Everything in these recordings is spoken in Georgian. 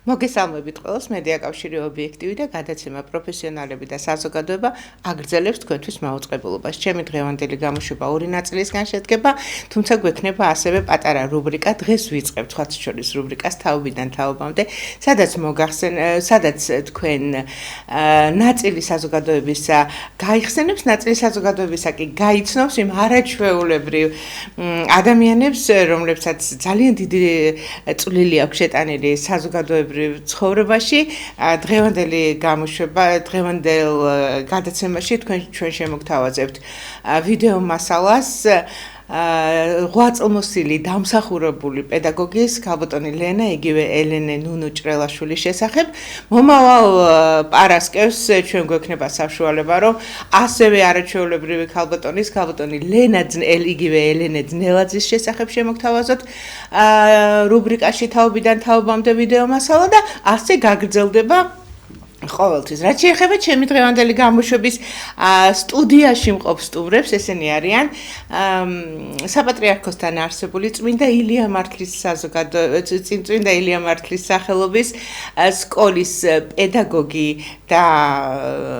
მოგესალმებით ყველას, მედია კავშირი ობიექტივი და გადაცემა პროფესიონალები და საზოგადოება აგრძელებს თქვენთვის მაუწყებლობას. ჩემი დღევანდელი გამოშვება ორი ნაწილისგან შედგება, თუმცა გვექნება ასევე პატარა რუბრიკა დღეს ვიწყებთ სხვათა შორის რუბრიკას თაობიდან თაობამდე, სადაც თქვენ ნაწილი საზოგადოებისა გაიხსენებს, ნაწილი საზოგადოებისა კი გაიცნობს იმ არაჩვეულებრივ ადამიანებს, რომლებსაც ძალიან დიდი წვლილი აქვს შეტანილი საზოგადოებრივ ცხოვრებაში. დღევანდელი გამოშვება, დღევანდელ გადაცემაში ჩვენ შემოგთავაზებთ ვიდეო მასალას ღვაწლმოსილი დამსახურებული პედაგოგის ქალბატონი ლენა, იგივე ელენე ნუნუ-ჭრელაშვილის შესახებ. მომავალ პარასკევს ჩვენ გვექნება საშუალება, რომ ასევე არაჩვეულებრივი ქალბატონი ლენა იგივე ელენე ძნელაძის შესახებ შემოგთავაზოთ რუბრიკაში თაობიდან თაობამდე ვიდეო მასალა და ასე გაგრძელდება ყოველთვის. რაც შეეხება ჩემი დღევანდელი გამოშვების სტუდიაში მყოფ სტუმრებს, ესენი არიან საპატრიარქოსთან არსებული წმინდა ილია მართლის სახელობის სკოლის პედაგოგი და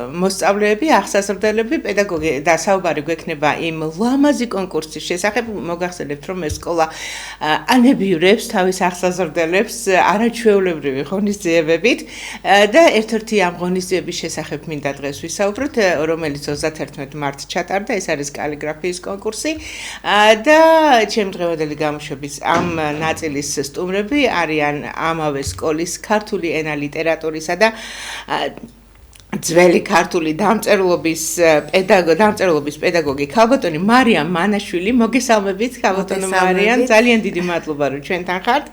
მოსწავლეები, აღსაზრდელები, პედაგოგი და საუბარი გვექნება იმ ლამაზი კონკურსის შესახებ. მოგახსენებთ, რომ ეს სკოლა ანებიურებს თავის აღსაზრდელებს არაჩვეულებრივი ღონისძიებებით და ერთ-ერთი ამ ღონისძიების შესახებ მინდა დღეს ვისაუბროთ, რომელიც 31 მარტს ჩატარდა, ეს არის კალიგრაფიის კონკურსი და ჩემი დღევანდელი გამოშვების ამ ნაწილის სტუმრები არიან ამავე სკოლის ქართული ენა ლიტერატურისა და ძველი ქართული დამწერლობის პედაგოგი ქალბატონი მარიამ მანაშვილი. მოგესალმებით ქალბატონო მარიამ, ძალიან დიდი მადლობა რომ ჩვენთან ხართ.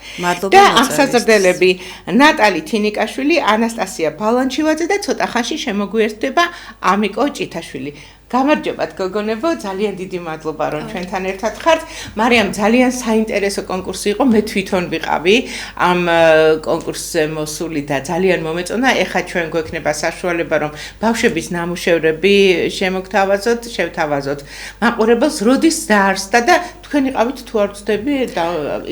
და აღსაზრდელები ნატალი თინიკაშვილი, ანასტასია ბალანჩივაძე და ცოტა ხანში შემოგვიერთდება ამიკო ჭითაშვილი. გამარჯობათ გოგონებო, ძალიან დიდი მადლობა რომ ჩვენთან ერთად ხართ. მარიამ, ძალიან საინტერესო კონკურსი იყო, მე თვითონ ვიყავი ამ კონკურსზე მოსული და ძალიან მომეწონა. ეხლა ჩვენ გვექნება საშუალება რომ ბავშვების ნამუშევრები შევთავაზოთ მაყურებელს, როდის დაარსდა და თქვენ იყავით თუ არ ვცდები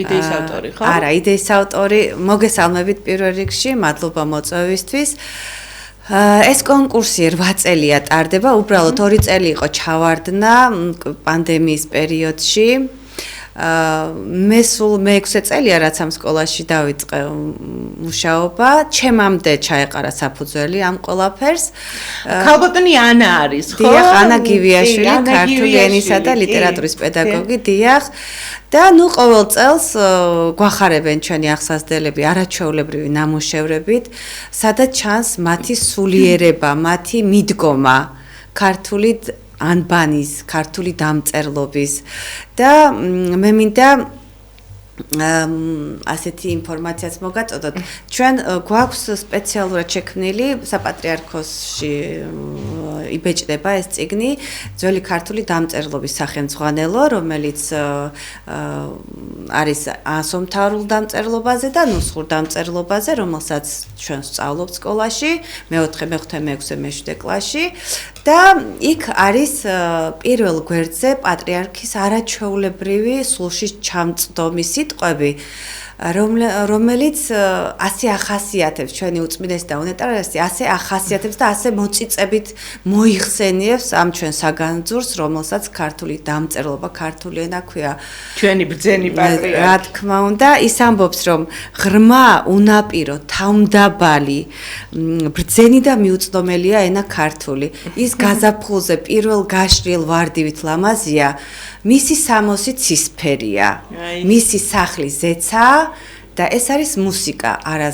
იდეის ავტორი, ხო? არა, იდეის ავტორი, მოგესალმებით პირველ რიგში, მადლობა მოწვევისთვის. ეს კონკურსი 8 წელია ტარდება, უბრალოდ 2 წელი იყო ჩავარდნა პანდემიის პერიოდში. მე სულ მე-6 წელია რაც ამ სკოლაში დავიწყე მუშაობა, ჩემამდე ჩაეყარა საფუძველი ამ ყველაფერს. ქალბატონი ანა არის, ხო? დიახ, ანა გივიაშვილი, ქართული ენისა და ლიტერატურის პედაგოგი, დიახ. და ყოველ წელს გვახარებენ ჩვენი აღსაზრდელები არაჩვეულებრივი ნამუშევრებით, სადაც ჩანს მათი სულიერება, მათი მიდგომა ქართული ანბანის, ქართული დამწერლობის და მე მინდა ასეთი ინფორმაციაც მოგაწოდოთ. ჩვენ გვაქვს სპეციალურად შექმნილი საპატრიარქოსში იბეჭდება ეს წიგნი, ძველი ქართული დამწერლობის სახელმძღვანელო, რომელიც არის ასომთავრულ დამწერლობაზე და ნუსხურ დამწერლობაზე, რომელსაც ჩვენ ვსწავლობთ სკოლაში, მე-4, მე-5, მე-6, მე-7 კლასში. და იქ არის პირველ გვერდზე პატრიარქის არაჩვეულებრივი სულში ჩამწდომი სიტყვები, რომელიც ასე ახასიათებს ჩვენი უწმინდესი და უნეტარესი, ასე ახასიათებს და ასე მოწიწებით მოიხსენიებს ამ ჩვენ საგანძურს, რომელსაც ქართული დამწერლობა, ქართული ენა ქვია. ჩვენი ბრძენი პატრიარქი. რა თქმა უნდა, ის ამბობს, რომ ღრმა, უნაპირო, თავმდაბალი, ბრძენი და მიუწვდომელია ენა ქართული. ის გაზაფხულზე პირველ გაშლილ ვარდივით ლამაზია, მისი სამოსი ცისფერია, მისი სახლი ზეცაა და ეს არის მუსიკა, არა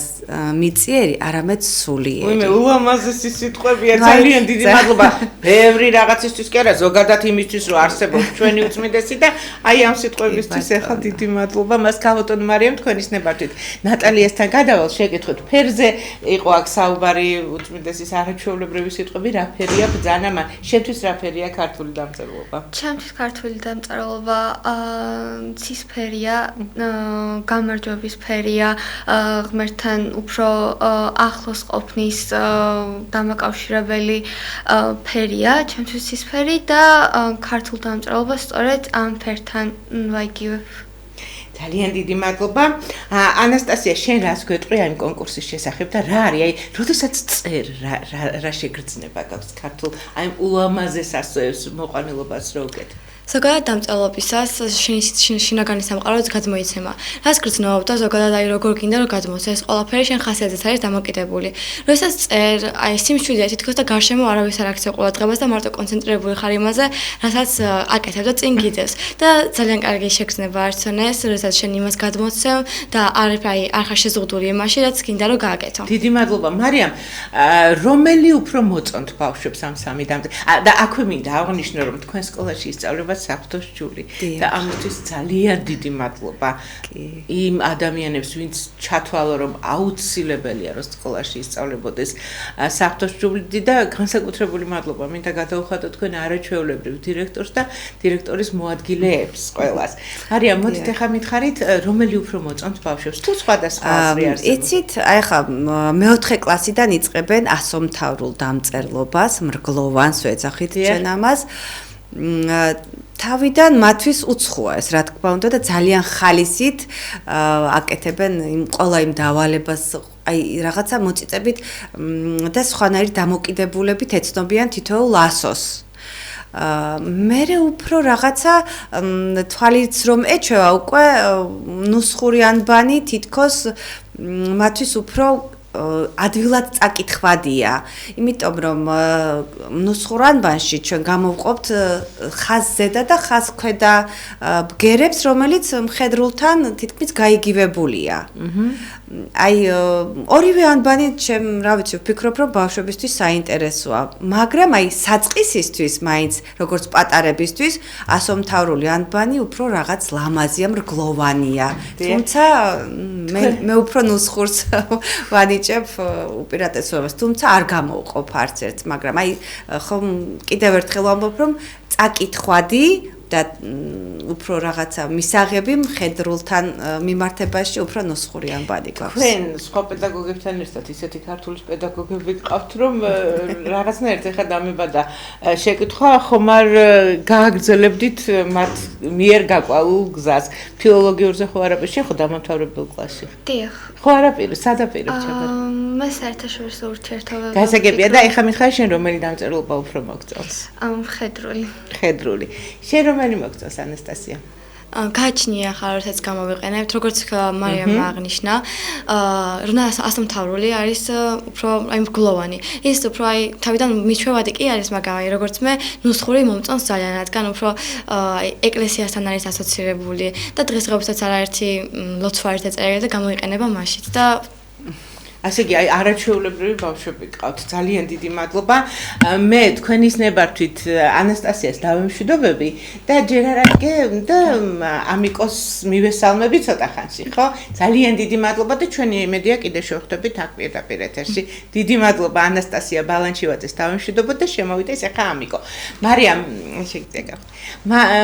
მიწიერი, არამედ სულიერი. მე ულამაზესი სიტყვებია, ძალიან დიდი მადლობა. ბევრი რაღაცისთვის კი არა, ზოგადად იმისთვის, რომ არსებობს ჩვენი უწმინდესი და აი ამ სიტყვებისთვის ახლა დიდი მადლობა. მას ქალბატონ მარიამ თქვენის ნებართვით. ნატალიასთან გადავალ შეკითხოთ, ფერზე იყო აქ საუბარი, უწმინდესის არაჩვეულებრივი სიტყვები, რა ფერია ბრძანა მან? შენთვის რა ფერია ქართული დამწერლობა? ჩემთვის ქართული დამწერლობა ცისფერია, გამარჯვების ფერია, ღმერთთან უფრო ახლოს ყოფნის დამაკავშირებელი ფერია, ჩემთვის ცისფერი და ქართულ დამწერლობას სწორედ ამ ფერთან ვაიგივებ. ძალიან დიდი მადლობა. ანასტასია, შენ რას გვეტყვი ამ კონკურსის შესახებ და რა არის? აი, როდესაც წერ რა შეგრძნება გაქვს ქართულ აი ულამაზეს ასოებს მოყვანილობას რო უკეთებ? ზოგადად დამწერლობისას შინაგანი სამყაროც გადმოიცემა. რას გრძნობ და ზოგადად აი როგორ გინდა რომ გადმოსცე ეს ყველაფერი შენ ხასიათზეც არის დამოკიდებული. როდესაც წერ, აი სიმშვიდეა თითქოს და გარშემო არავის არ აქცევ ყურადღებას და მარტო კონცენტრირებული ხარ იმაზე, რასაც აკეთებ და წინ გიძევს. და ძალიან კარგი შეგრძნება არცონეს, როდესაც შენ იმას გადმოსცემ და არ ხარ შეზღუდული იმაში, რაც გინდა რომ გააკეთო. დიდი მადლობა, მარიამ. რომელი უფრო მოწონთ ბავშვებს ამ სამი და აქვე მინდა აღნიშნო რომ თქვენ სკოლაში ისწავლება საფრთხოს ჯული და ამისთვის ძალიან დიდი მადლობა იმ ადამიანებს ვინც ჩათვალო რომ აუცილებელია რომ სკოლაში ისწავლებოდეს საფრთხოს ჯული და განსაკუთრებული მადლობა მინდა გადაუხადოთ თქვენ არაჩვეულებრივ დირექტორს და დირექტორის მოადგილეებს ყველას. მარიამ, მოდით ახლა მითხარით რომელი უფრო მოწონთ ბავშვებს თუ სხვადასხვა აზრი არსებობს? იცით, აი ხა მეოთხე კლასიდან იწყებენ ასომთავრულ დამწერლობას, მრგლოვანს ვეძახით ჩვენ ამას. თავიდან მათთვის უცხოა ეს, რა თქმა უნდა და ძალიან ხალისით აკეთებენ ყველა იმ დავალებას, აი რაღაცა მოწიწებით და სხვანაირი დამოკიდებულებით ეცნობიან თითოეულ ასოს. მერე უფრო რაღაცა თვალიც რომ ეჩვევა უკვე ნუსხური ანბანი თითქოს მათთვის უფრო ადვილად წაკითხვადია, იმიტომ რომ ნუსხურ ანბანში ჩვენ გამოვყოფთ ხაზზედა და ხაზქვედა ბგერებს, რომელიც მხედრულთან თითქმის გაიგივებულია. აი ორივე ანბანი ჩემ რა ვიცი ვფიქრობ რომ ბავშვებისთვის საინტერესოა, მაგრამ აი საწყისისთვის მაინც როგორც პატარებისთვის ასომთავრული ანბანი უფრო რაღაც ლამაზია, მრგლოვანია. თუმცა მე უფრო ნუსხურს ვანიჭებ უპირატესობას, თუმცა არ გამოვყოფ არც ერთს, მაგრამ აი ხომ კიდევ ერთხელ ვამბობ რომ წაკითხვადი და უფრო რაღაცა მისაღები მხედრულთან მიმართებაში უფრო ნუსხური ანბანი გვაქვს. თქვენ სხვა პედაგოგებთან ერთად ისეთი ქართულის პედაგოგები გყავთ, რომ რაღაცნაირად ეხა დამებადა შეკითხვა, ხომ არ გააგრძელებდით მათ მიერ გაყვაულ გზას. ფილოლოგიურზე ხო არაფერი, შენ ხო დამამთავრებელ კლასში? დიახ. ხო არაფერი, სადაპირო ჩაბარ. მე საერთაშორისო ურთიერთობები. გასაგებია და ეხა მითხარი შენ რომელი დამწერლობა უფრო მოგწონს? მხედრული. მხედრული. შენ რომელი მოგწონს ანასტასია? გააჩნია ხარ როდესაც გამოვიყენებთ, როგორც მარიამ აღნიშნა, რომ ასომთავრული არის უფრო აი მგლოვანი. ის უფრო აი თავიდან მიჩვევადი კი არის, მაგრამ აი როგორც მე ნუსხური მომწონს ძალიან, რადგან უფრო აი ეკლესიასთან არის ასოცირებული და დღესდღეობითაც არაერთი ლოცვა ერთ ეწერია და გამოიყენება მაშინ და ასე იგი, აი არაჩვეულებრივი ბავშვები გყავთ. ძალიან დიდი მადლობა. მე თქვენის ნებართვით ანასტასიას დავემშვიდობები და ჯერ არა კი და ამიკოს მივესალმები ცოტა ხანში, ხო? ძალიან დიდი მადლობა და ჩვენი იმედია კიდე შევხვდებით აქ პირდაპირ ეთერში. დიდი მადლობა ანასტასია ბალანჩივაძეს დავემშვიდობოთ და შემოვიდეს ახლა ამიკო. მარიამ, შეგიძლია.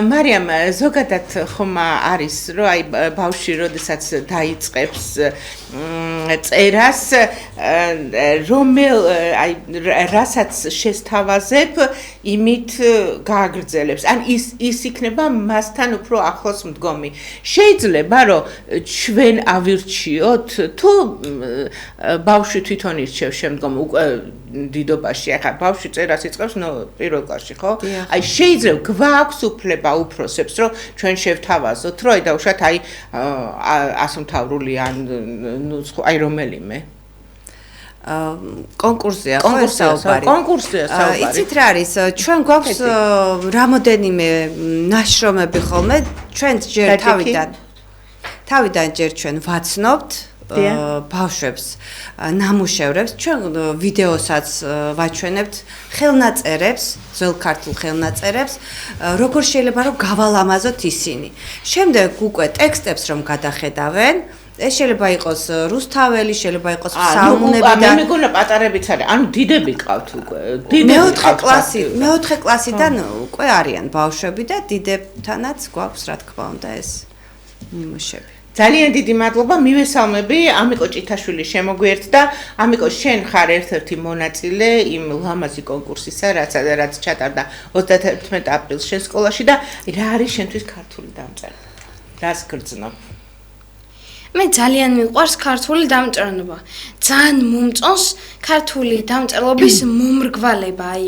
მარიამ, ზოგადად ხომ არის, რომ აი ბავშვი როდესაც დაიწყებს წერას აი რასაც შესთავაზებ, იმით გააგრძელებს. ან ის იქნება მასთან უფრო ახლოს მდგომი. შეიძლება რომ ჩვენ ავირჩიოთ თუ ბავშვი თვითონ ირჩევს შემდგომ უკვე დიდობაში. ახლა ბავშვი წერას იწყებს პირველ კლასში, ხო? აი შეიძლება გვაქვს უფლება უფროსებს, რომ ჩვენ შევთავაზოთ, რომ აი დაუშვათ აი ასომთავრული ან აი რომელიმე კონკურსია ხო საუბარი. კონკურსია საუბარი. იცით რა არის? ჩვენ გვაქვს რამოდენიმე ნაშრომები ხოლმე, ჩვენ ჯერ თავიდან ჯერ ჩვენ ვაცნობთ ბავშვებს ნამუშევრებს, ჩვენ ვიდეოსაც ვაჩვენებთ, ხელნაწერებს, ძველ ქართულ ხელნაწერებს, როგორ შეიძლება რომ გავალამაზოთ ისინი. შემდეგ უკვე ტექსტებს რომ გადახედავენ, ეს შეიძლება იყოს რუსთაველი, შეიძლება იყოს საუნებიდან. მე მეგონა პატარებიც არის, ანუ დიდები ყავთ უკვე. მეოთხე კლასიდან უკვე არიან ბავშვები და დიდებთანაც გვაქვს რა თქმა უნდა ეს ნიმუშები. ძალიან დიდი მადლობა, მივესალმები ამიკო ჭითაშვილი შემოგვიერთდა. ამიკო, შენ ხარ ერთ-ერთი მონაწილე იმ ლამაზი კონკურსისა, რაც ჩატარდა 31 აპრილს შენ სკოლაში და რა არის შენთვის ქართული დამწერლობა? რას გრძნობ? მე ძალიან მიყვარს ქართული დამწერლობა. ძალიან მომწონს ქართული დამწერლობის მომრგვალება, აი.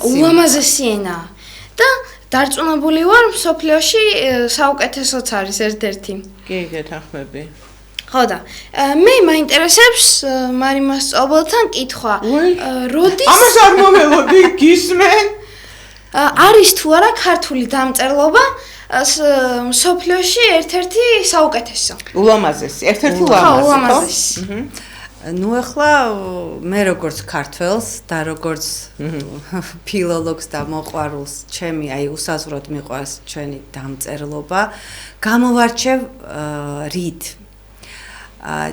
ულამაზესი ენაა. და დარწმუნებული ვარ, მსოფლიოში საუკეთესოც არის ერთ-ერთი. კი, გეთანხმები. ხო და მე მაინტერესებს მარიმას სწავლთან კითხვა. როდის ამას არ მომელოდი, გისმენ? არის თუ არა ქართული დამწერლობა მსოფლიოში ერთ-ერთი საუკეთესო. ულამაზესი, ერთ-ერთი ულამაზესი. ნუ ახლა მე როგორც ქართველს და როგორც ფილოლოგს და მოყვარულს ჩემი აი უსაზღვროდ მიყვარს ჩვენი დამწერლობა გამოვარჩევ რით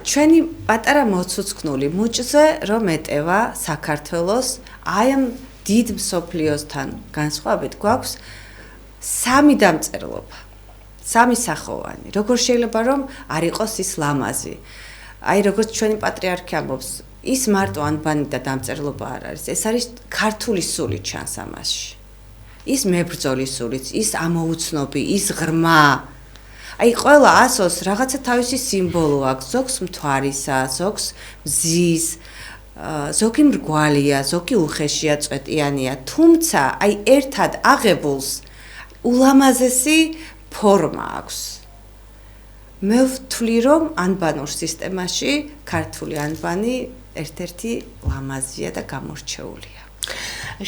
ჩვენი პატარა მოცუცქნული მუჭზე რომ ეტევა საქართველოს აი ამ დიდ მსოფლიოსთან განსხვავებით გვაქვს სამი დამწერლობა სამი სახოვანი როგორ შეიძლება რომ არ იყოს ის ლამაზი აი როგორც ჩვენი პატრიარქი ამბობს ის მარტო ანბანი და დამწერლობა არ არის ეს არის ქართული სული ჩანს ამაში ის მებრძოლი სულიც ის ამოუცნობი ის ღრმა აი ყველა ასოს რაღაცა თავისი სიმბოლო აქვს ზოგს მთვარისა ზოგს მზის ზოგი მრგვალია ზოგი უხეშია წვეტიანია თუმცა აი ერთად აღებულს ულამაზესი ფორმა აქვს მე ვთვლი რომ ანბანურ სისტემაში ქართული ანბანი ერთ-ერთი ლამაზია და გამორჩეულია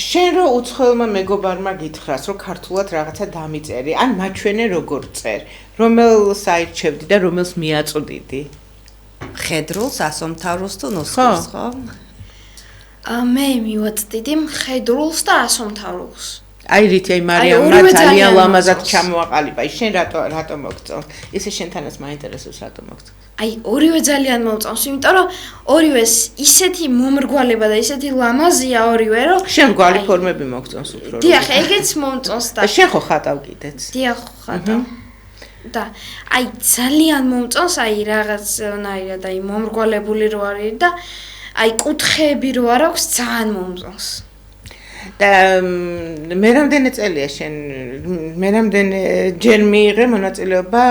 შენ რო უცხოელმა მეგობარმა გითხრას რომ ქართულად რაღაცა დამიწერი ან მაჩვენე როგორ წერ რომელს აირჩევდი და რომელს მიაწვდიდი მხედრულს ასომთავრულს თუ ნუსხურს ხო მე მივაწვდიდი მხედრულს და ასომთავრულს აი რითი აი მარიამმა ძალიან ლამაზად ჩამოაყალიბა შენ რატო მოგწონს ესე შენთანაც მაინტერესებს რატო მოგწონს აი ორივე ძალიან მომწონს იმიტომ რომ ორივეს ისეთი მომრგვალება და ისეთი ლამაზია ორივე რომ შენ მრგვალი ფორმები მოგწონს უფრო დიახ ეგეც მომწონს და შენ ხო ხატავ კიდეც დიახ ხატავ და აი ძალიან მომწონს აი რაღაცნაირად აი მომრგვალებული რო არის და აი კუთხეები რო არ აქვს ძალიან მომწონს და მე რამდენი წელია შენ მე რამდენი ჯერ მიიღე მონაწილეობა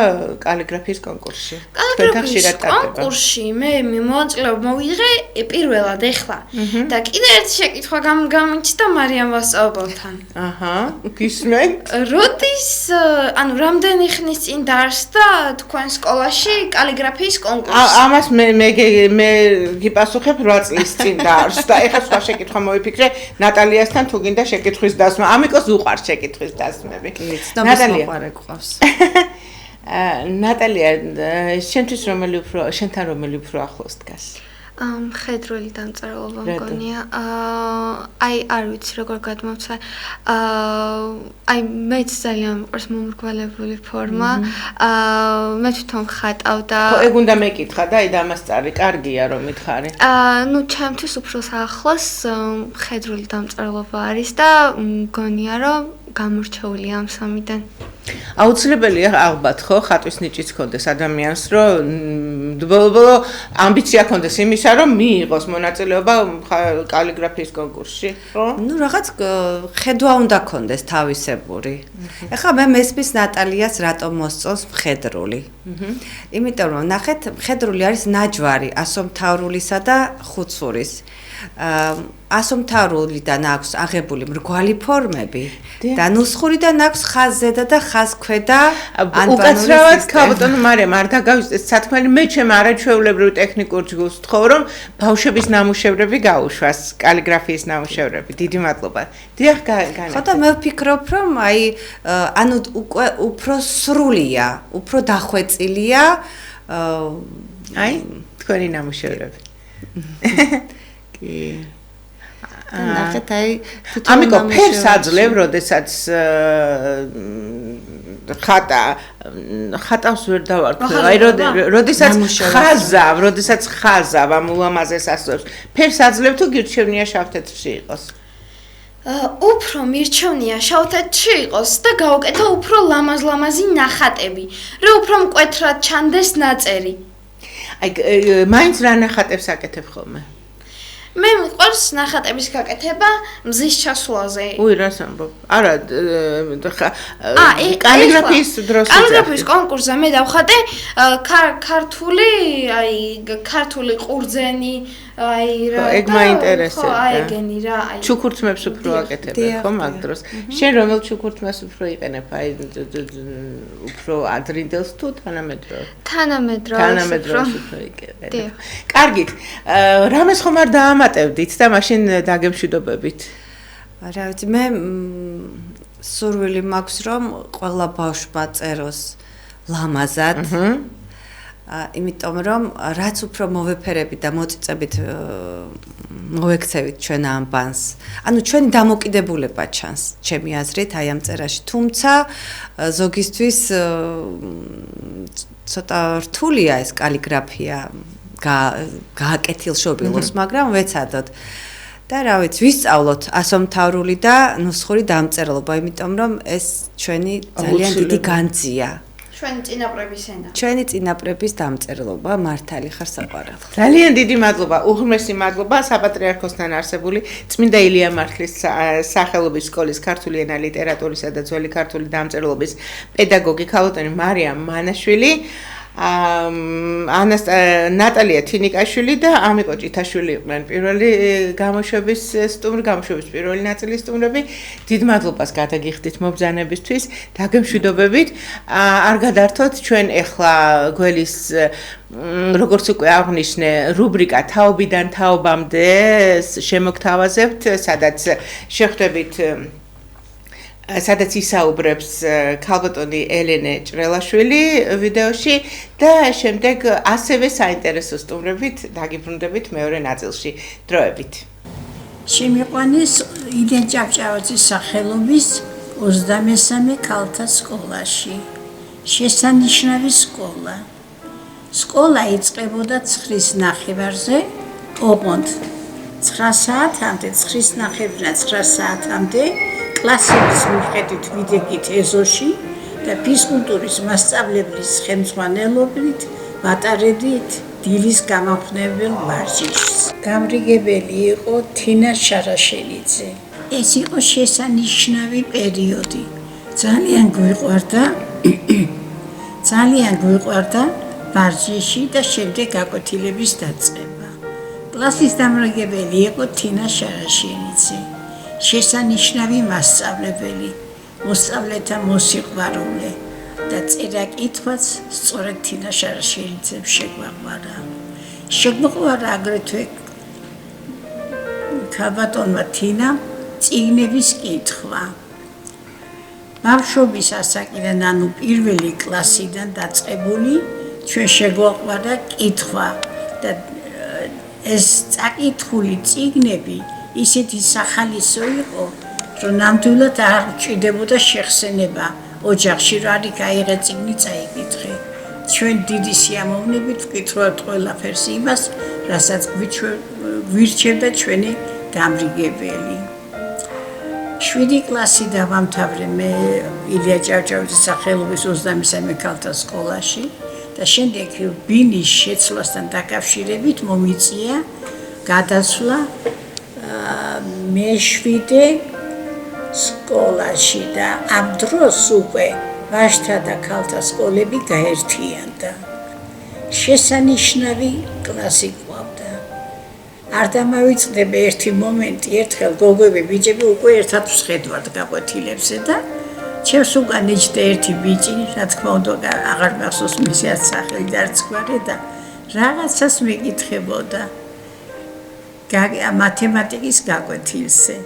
კალიგრაფიის კონკურსში კალიგრაფიის კონკურსში მე მონაწილეობა მოვიღე პირველად ეხლა და კიდე ერთი შეკითხვა გამიჩნდა მარიამ ვასწავლობთან აჰა გისმენ როდის ანუ რამდენი ხნის წინ დაარსდა თქვენ სკოლაში კალიგრაფიის კონკურსი ამას მე გიპასუხებ 8 წლის წინ დაარსდა ეხლა სხვა შეკითხვა მოვიფიქრე ნატალიასთან თუ გინდა შეკითხვის დასმა. ამიკოს უყარს შეკითხვის დასმები. ნატალია ყავს. ნატალია, შენთვის შენთან რომელი უფრო ახლოს დგას? მხედრული დამწერლობა მგონია. აი არ ვიცი როგორ გადმოვცე. აი მეც ძალიან მიყვარს მომრგვალებული ფორმა. მე თვითონ ხატავ და ეგ უნდა მეკითხა და აი და ამას წარი, კარგია რომ მითხარი. ნუ ჩემთვის უფრო საახლოს მხედრული დამწერლობა არის და მგონია რომ გამორჩეული ამ სამიდან. აუცილებელია ალბათ ხო ხატვის ნიჭიც ქონდეს ადამიანს რომ ბოლო ამბიცია ქონდეს იმისა რომ მიიღოს მონაწილეობა კალიგრაფიის კონკურსში ხო? ნუ რაღაც ხედვა უნდა ქონდეს თავისებური. ეხლა მე მესმის ნატალიას რატომ მოსწონს მხედრული. იმიტომ რომ ნახეთ მხედრული არის ნაჯვარი ასომთავრულისა და ხუცურის. ასომთავრულიდან აქვს აღებული მრგვალი ფორმები და ნუსხურიდან აქვს ხაზზედა და ხაზქვედა უკაცრავად ქალბატონო მარიამ არ დაგავიწყდეს სათქმელი მე ჩემ არაჩვეულებრივ ტექნიკურ ჯგუფს თხოვ რომ ბავშვების ნამუშევრები გაუშვას კალიგრაფიის ნამუშევრები დიდი მადლობა დიახ ხო და მე ვფიქრობ რომ აი ანუ უკვე უფრო სრულია უფრო დახვეწილია აი თქვენი ნამუშევრები ნახეთ აი ამიკო ფერს აძლევ როდესაც ხატავს ვერ დავარქვი აი როდესაც ხაზავ ამ ულამაზეს ასწორებს ფერს აძლევ თუ გირჩევნია შავ-თეთრში იყოს უფრო მირჩევნია შავ-თეთრში იყოს და გავუკეთო უფრო ლამაზ-ლამაზი ნახატები რომ უფრო მკვეთრად ჩანდეს ნაწერი აი მაინც რა ნახატებს აკეთებ ხოლმე მე მიყვარს ნახატების გაკეთება მზის ჩასვლაზე. უი, რას ამბობ? არა, კალიგრაფიის დროს კალიგრაფიის კონკურსზე მე დავხატე ქართული, აი ქართული ყურძენი, აი რა. ეგ მაინტერესებს. ხო, აი ეგენი რა, აი. ჩუქურთმებს უფრო აკეთებენ, ხო, მაგ დროს. შენ რომელ ჩუქურთმას უფრო იყენებ? აი უფრო ადრინდელს თუ თანამედროვე? თანამედროვეს უფრო იყენებ. კარგით. რამეს ხომ არ დაამატებდით და მაშინ დაგემშვიდობებით? რა ვიცი, მე სურვილი მაქვს, რომ ყველა ბავშვმა წეროს ლამაზად. იმიტომ რომ რაც უფრო მოვეფერებით და მოწიწებით მოვექცევით ჩვენ ამბანს. ანუ ჩვენი დამოკიდებულება ჩანს, ჩემი აზრით, აი ამ წერაში. თუმცა ზოგისთვის ცოტა რთულია ეს კალიგრაფია გააკეთილშობილოს, მაგრამ ვეცადოთ. და რა ვიცი, ვისწავლოთ ასომთავრული და ნუსხური დამწერლობა, იმიტომ რომ ეს ჩვენი ძალიან დიდი განძია. ჩვენი წინაპრების ენა. ჩვენი წინაპრების დამწერლობა, მართალი ხარ საყვარელო. ძალიან დიდი მადლობა, უღრმესი მადლობა საპატრიარქოსთან არსებული წმინდა ილია მართლის სახელობის სკოლის ქართული ენა ლიტერატურისა და ძველი ქართული დამწერლობის პედაგოგი ქალბატონი მარიამ მანაშვილი. ნატალია თინიკაშვილი და ამიკო ჭითაშვილი იყვნენ პირველი გამოშვების პირველი ნაწილის სტუმრები. დიდ მადლობას გადაგიხდით მობრძანებისთვის, დაგემშვიდობებით. არ გადართოთ ჩვენ ახლა გველის როგორც უკვე აღნიშნე რუბრიკა თაობიდან თაობამდე შემოგთავაზებთ, სადაც შეხვდებით სადაც ისაუბრებს ქალბატონი ელენე ჭრელაშვილი ვიდეოში და შემდეგ ასევე საინტერესო სტუმრებით დაგიბრუნდებით მეორე ნაწილში. დროებით. შემიყვანეს ილია ჭავჭავაძის სახელობის 23 ქალთა სკოლაში. შესანიშნავი სკოლა. სკოლა იწყებოდა 9:30-ზე, ოღონდ 9 საათამდე, 9:30-9 საათამდე კლასების მიხედვით ვიდექით ეზოში და ფიზკულტურის მასწავლებლის ხელმძღვანელობით ვატარებდით დილის გამახსნეველ ვარჯიშს. გამრიგებელი იყო თინა შარაშელიძე. ეს იყო შესანიშნავი პერიოდი. ძალიან გვიყვარდა ვარჯიში და შემდეგ გაკვეთილების დაწყება. კლასის დამრიგებელი იყო თინა შარაშელიძე. შესანიშნავი მასწავლებელი, მოსწავლეთა მოსიყვარულე და წერა-კითხვაც სწორედ თინა შარაშელიძემ შეგვაყვარა. შეგვაყვარა აგრეთვე ქალბატონმა თინამ წიგნების კითხვა. ბავშვობის ასაკიდან, ანუ პირველი კლასიდან დაწყებული, ჩვენ შეგვაყვარა კითხვა და ეს წაკითხული წიგნები ისეთი სახალისო იყო, რომ ნამდვილად არ ჭირდებოდა შეხსენება ოჯახში, რა არის გაიღე წიგნი წაიკითხე. ჩვენ დიდი სიამოვნებით ვკითხავთ ყველაფერს იმას, რასაც გვირჩევდა ჩვენი გამრიგებელი. 7 კლასი დავამთავრე მე ილია ჭავჭავაძის სახელობის 23 ქალთა სკოლაში და შემდეგ ბინის შეცვლასთან დაკავშირებით მომიწია გადასვლა მე-7 სკოლაში და ამ დროს უკვე ვაჟთა და ქალთა სკოლები გაერთიანდა. შესანიშნავი კლასი გვყავდა. არ დამავიწყდება ერთი მომენტი, ერთხელ გოგოები, ბიჭები უკვე ერთად ვსხედავთ გაკვეთილებსა და ჩემს უკან იჯდა ერთი ბიჭი, რა თქმა უნდა, აღარ მახსოვს მისი სახელი და არც გვარი და რაღაცას მეკითხებოდა. მათემატიკის გაკვეთილზე.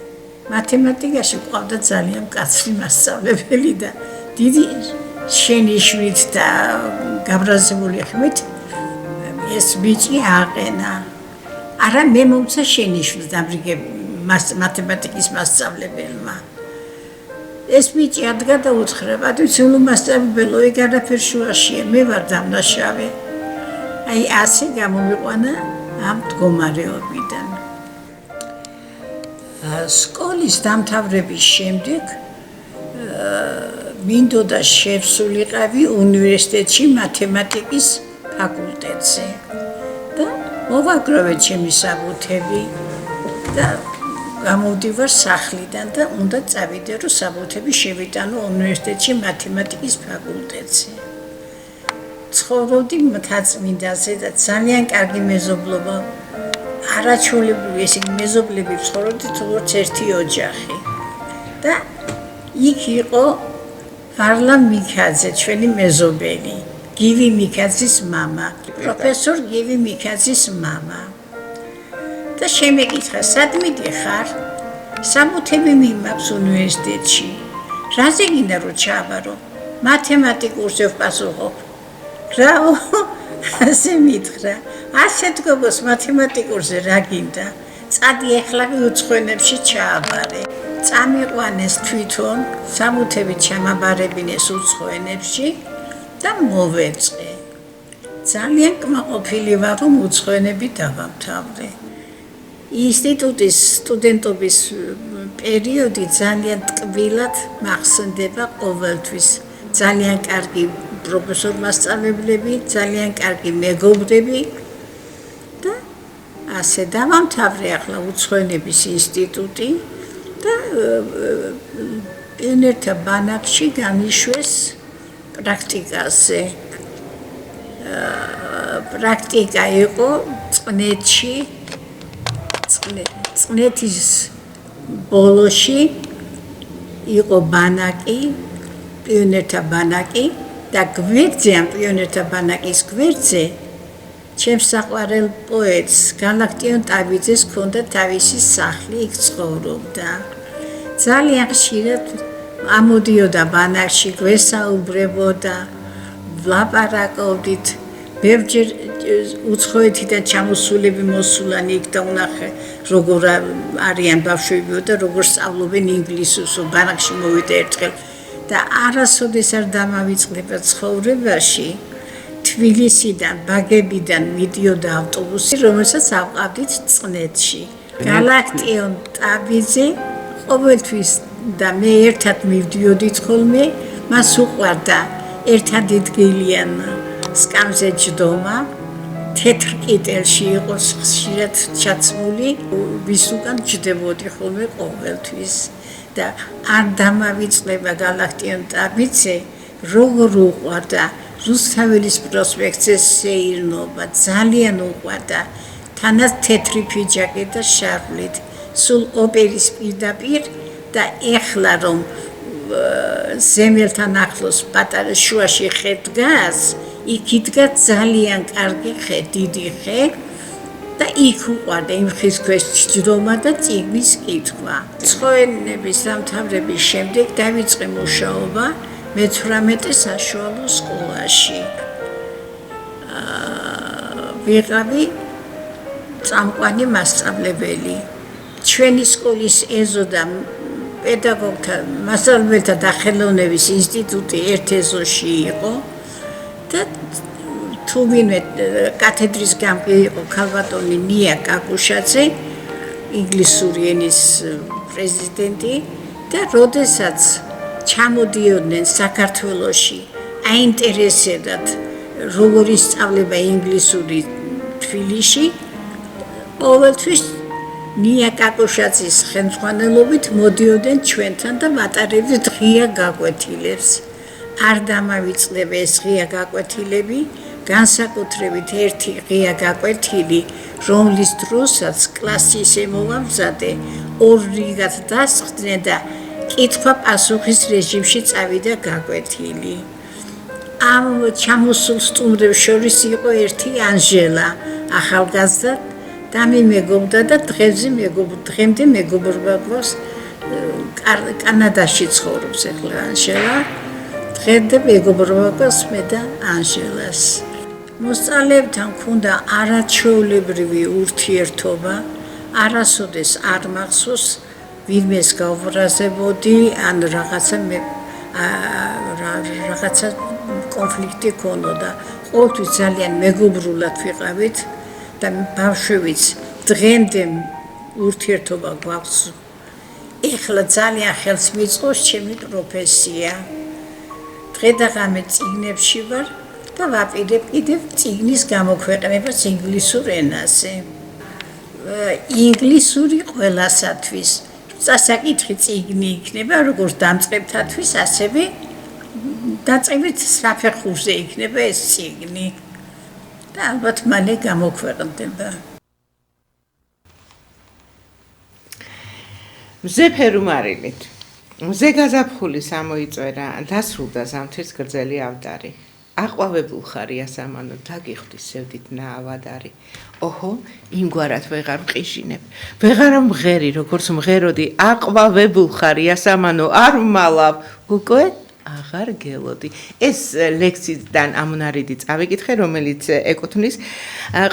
მათემატიკაში ყავდა ძალიან მკაცრი მასწავლებელი და დიდი შენიშვნით და გაბრაზებული ხმით ეს ბიჭი აყენა. არა მე მომცა შენიშვნით მათემატიკის მასწავლებელმა. ეს ბიჭი ადგა და უთხრა, პატრიციულო მასწავლებელო, ეგ არაფერ შუაშია, მე ვარ დამნაშავე. აი ასე გამომიყვანა ამ მდგომარეობიდან. სკოლის დამთავრების შემდეგ მინდოდა შევსულიყავი უნივერსიტეტში მათემატიკის ფაკულტეტზე და მოვაგროვე ჩემი საბუთები, და გამოვდივარ სახლიდან და უნდა წავიდე რომ საბუთები შევიტანო უნივერსიტეტში მათემატიკის ფაკულტეტზე. ცხოვრობდი მთაწმინდაზე და ძალიან კარგი მეზობლობა არაჩვეულებრივი ესე იგი მეზობლები ცხოვრობდით როგორც ერთი ოჯახი. და იქ იყო ვარლამ მიქაძე ჩვენი მეზობელი, გივი მიქაძის მამა, პროფესორ გივი მიქაძის მამა. და შემეკითხა, სად მიდიხარ? საბუთები მიმაქვს უნივერსიტეტში. რაზე გინდა რომ ჩავარო? მათემატიკურზე ვპასუხობ. რაო, ასე მითხრა. ასე თქოს მათემატიკურზე რა გინდა? წადი ახლა უცხოენებში ჩააბარე. წამიყვანეს თვითონ, საბუთებით ჩამაბარებინეს უცხოენებში და მოვეწყე. ძალიან კმაყოფილი ვარ რომ უცხოენები დავამთავრე. ინსტიტუტის სტუდენტობის პერიოდი ძალიან ტკბილად მახსენდება ყოველთვის. ძალიან კარგი პროფესორ-მასწავლებლები, ძალიან კარგი მეგობრები და ასე დავამთავრე ახლა უცხოენების ინსტიტუტი და პიონერთა ბანაკში გამიშვეს პრაქტიკაზე. პრაქტიკა იყო წყნეთში, წყნეთის ბოლოში იყო ბანაკი, პიონერთა ბანაკი და გვერდზე ამ პიონერთა ბანაკის გვერდზე ჩემს საყვარელ პოეტს გალაქტიონ ტაბიძეს ჰქონდა თავისი სახლი, იქ ცხოვრობდა. ძალიან ხშირად ამოდიოდა ბანაკში, გვესაუბრებოდა, ვლაპარაკობდით. ბევრჯერ უცხოეთიდან ჩამოსულები მოსულან იქ და უნახე როგორ არიან ბავშვები და როგორ სწავლობენ ინგლისურს, ბანაკში მოვიდა ერთხელ და არასოდეს არ დამავიწყდება ცხოვრებაში. თბილისიდან, ბაგებიდან მიდიოდა ავტობუსი, რომელსაც ავყავდით წყნეთში. გალაქტიონ ტაბიძე ყოველთვის და მე ერთად მივდიოდით ხოლმე, მას უყვარდა ერთად იდგილიან სკამზე ჯდომა, თეთრ კიტელში იყოს ხშირად ჩაცმული, ვის უკან ჯდებოდი ხოლმე ყოველთვის. და არ დამავიწყდება გალაქტიონ ტაბიძე, როგორ უყვარდა რუსთაველის პროსპექტზე სეირნობა, ძალიან უყვარდა, თანაც თეთრი ფიჯაკი და შარვლით, სულ ოპერის პირდაპირ და ეხლა რომ ზემელთან ახლოს პატარა შუაში ხე დგას, იქ იდგა ძალიან კარგი ხე, დიდი ხე და იქ უყვარდა იმ ხის ქვეშ ჯდომა და წიგნის კითხვა. უცხოენების დამთავრების შემდეგ დავიწყე მუშაობა მე-18 საშუალო სკოლაში. ვიყავი წამყვანი მასწავლებელი. ჩვენი სკოლის ეზოდა პედაგოგთა მასწავლებელთა დახელოვნების ინსტიტუტი ერთ ეზოში იყო და თუ ვინმე კათედრის გამგე იყო ქალბატონი ნია კაკუშაძე, ინგლისური ენის პრეზიდენტი და როდესაც ჩამოდიოდნენ საქართველოში, აინტერესებდათ როგორ ისწავლება ინგლისური თბილისში, ყოველთვის ნია კაკუშაძის ხელმძღვანელობით მოდიოდნენ ჩვენთან და მატარებდნენ ღია გაკვეთილებს. არ დამავიწყდება ეს ღია გაკვეთილები, განსაკუთრებით ერთი ღია გაკვეთილი, რომლის დროსაც კლასის ემოვამზადე ორ რიგად დასხდნენ და კითხვა-პასუხის რეჟიმში წავიდა გაკვეთილი. ამ ჩამოსულ სტუმრებს შორის იყო ერთი ანჟელა, ახალგაზრდა და მე მეგობდა და დღემდე მეგობრობა გვაქვს, კანადაში ცხოვრობს ახლა ანჟელა. დღემდე მეგობრობა გვაქვს მე და ანჟელას. მოსწავლეებთან მქონდა არაჩვეულებრივი ურთიერთობა, არასოდეს არ მახსოვს ვინმეს გავბრაზებოდი, ან რაღაცა კონფლიქტი ქონოდა. ყოველთვის ძალიან მეგობრულად ვიყავით და ბავშვებიც დღემდე ურთიერთობა გვაქვს. ეხლა ძალიან ხელს მიწყობს ჩემი პროფესია. დღე და ღამე წიგნებში ვარ და ვაპირებ კიდევ წიგნის გამოქვეყნებას ინგლისურ ენაზე. ინგლისური ყველასათვის. Საკითხი წიგნი იქნება როგორც დამწყებთათვის, ასევე დაწყებით საფეხურზე იქნება ეს წიგნი. და ალბათ მალე გამოქვეყნდება. მზე ფერუმარილით. მზე გაზაფხულის ამოიწვერა, დასრულდა ზამთრის გრძელი ავდარი. აყვავებულ ხარია სამანო დაგიხვდი სევდით ნაავადარი. ოჰო, იმგვარად ვეღარ მყიჟინებ. ვეღარ მღერი, როგორც მღეროდი, აყვავებულ ხარია სამანო არ მალავ. უკვე აღარ გელოდი. ეს ლექსიდან ამონარიდი წავიკითხე, რომელიც ეკუთვნის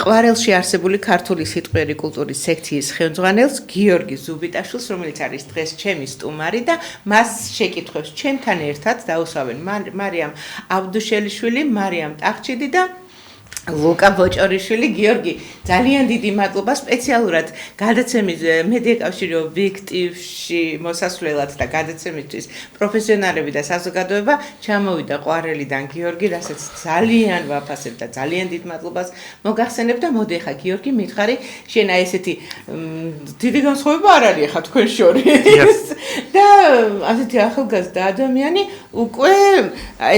ყვარელში არსებული ქართული სიტყვიერი კულტურის სექციის ხელმძღვანელს გიორგი ზუბიტაშვილს, რომელიც არის დღეს ჩემი სტუმარი და მას შეკითხვებს ჩემთან ერთად დაუსვავენ მარიამ აბდუშელიშვილი, მარიამ ტახჩიდი და ლუკა ბოჭორიშვილი. გიორგი, ძალიან დიდი მადლობა სპეციალურად გადაცემის მედია კავშირი ობიექტივში მოსასვლელად და გადაცემისთვის პროფესიონალები და საზოგადოება ჩამოვიდა ყვარელიდან. გიორგი, რასაც ძალიან ვაფასებ და ძალიან დიდ მადლობას მოგახსენებ და მოდი ახლა გიორგი, მითხარი, შენ აი ესეთი დიდი განსხვავება არ არის ახლა თქვენ შორის და ასეთი ახალგაზრდა ადამიანი უკვე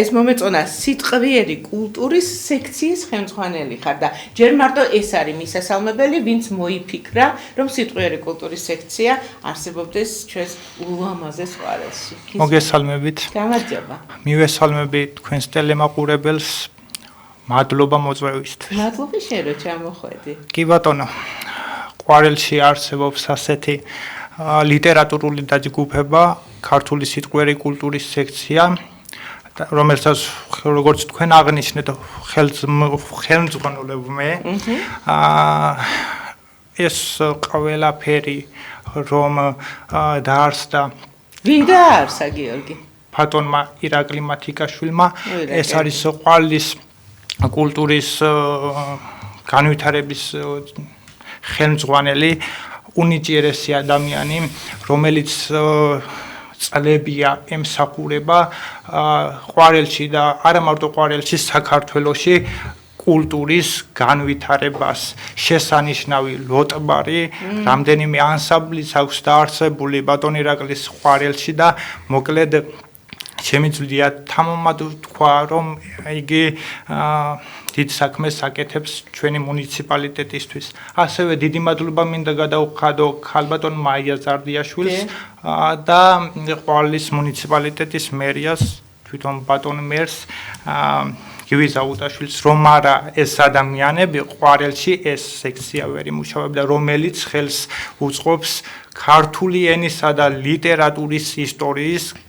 ეს მომეწონა სიტყვიერი კულტურის სექციის ხელმძღვანელი ხარ და ჯერ მარტო ეს არის მისასალმებელი, ვინც მოიფიქრა, რომ სიტყვიერი კულტურის სექცია არსებობდეს ჩვენს ულამაზეს ყვარელში. მოგესალმებით. გამარჯობა. მივესალმები თქვენს ტელემაყურებელს. მადლობა მოწვევისთვის. მადლობა შენ რომ ჩამოხვედი. კი ბატონო, ყვარელში არსებობს ასეთი ლიტერატურული დაჯგუფება, ქართული სიტყვიერი კულტურის სექცია, რომელსაც როგორც თქვენ აღნიშნეთ, ხელმძღვანელობ მე. ეს ყველაფერი რომ დაარსდა ვინ დაარსა გიორგი? ბატონმა ირაკლი მათიკაშვილმა. ეს არის ყვარლის კულტურის განვითარების ხელმძღვანელი, უნიჭიერესი ადამიანი, რომელიც წლებია ემსახურება ყვარელში და არა მარტო ყვარელში, საქართველოში კულტურის განვითარებას. შესანიშნავი ლოტბარი, რამდენიმე ანსამბლიც აქვს დაარსებული ბატონ ირაკლის ყვარელში და მოკლედ შემიძლია თამამად თქვა, რომ იგი დიდ საქმეს აკეთებს ჩვენი მუნიციპალიტეტისთვის. ასევე დიდი მადლობა მინდა გადავხადო ქალბატონ მაია ზარდიაშვილს და ყვარლის მუნიციპალიტეტის მერიას, თვითონ ბატონ მერს გივი ზაუტაშვილს, რომ არა ეს ადამიანები ყვარელში ეს სექცია ვერ იმუშავებდა, რომელიც ხელს უწყობს ქართული ენისა და ლიტერატურის ისტორიის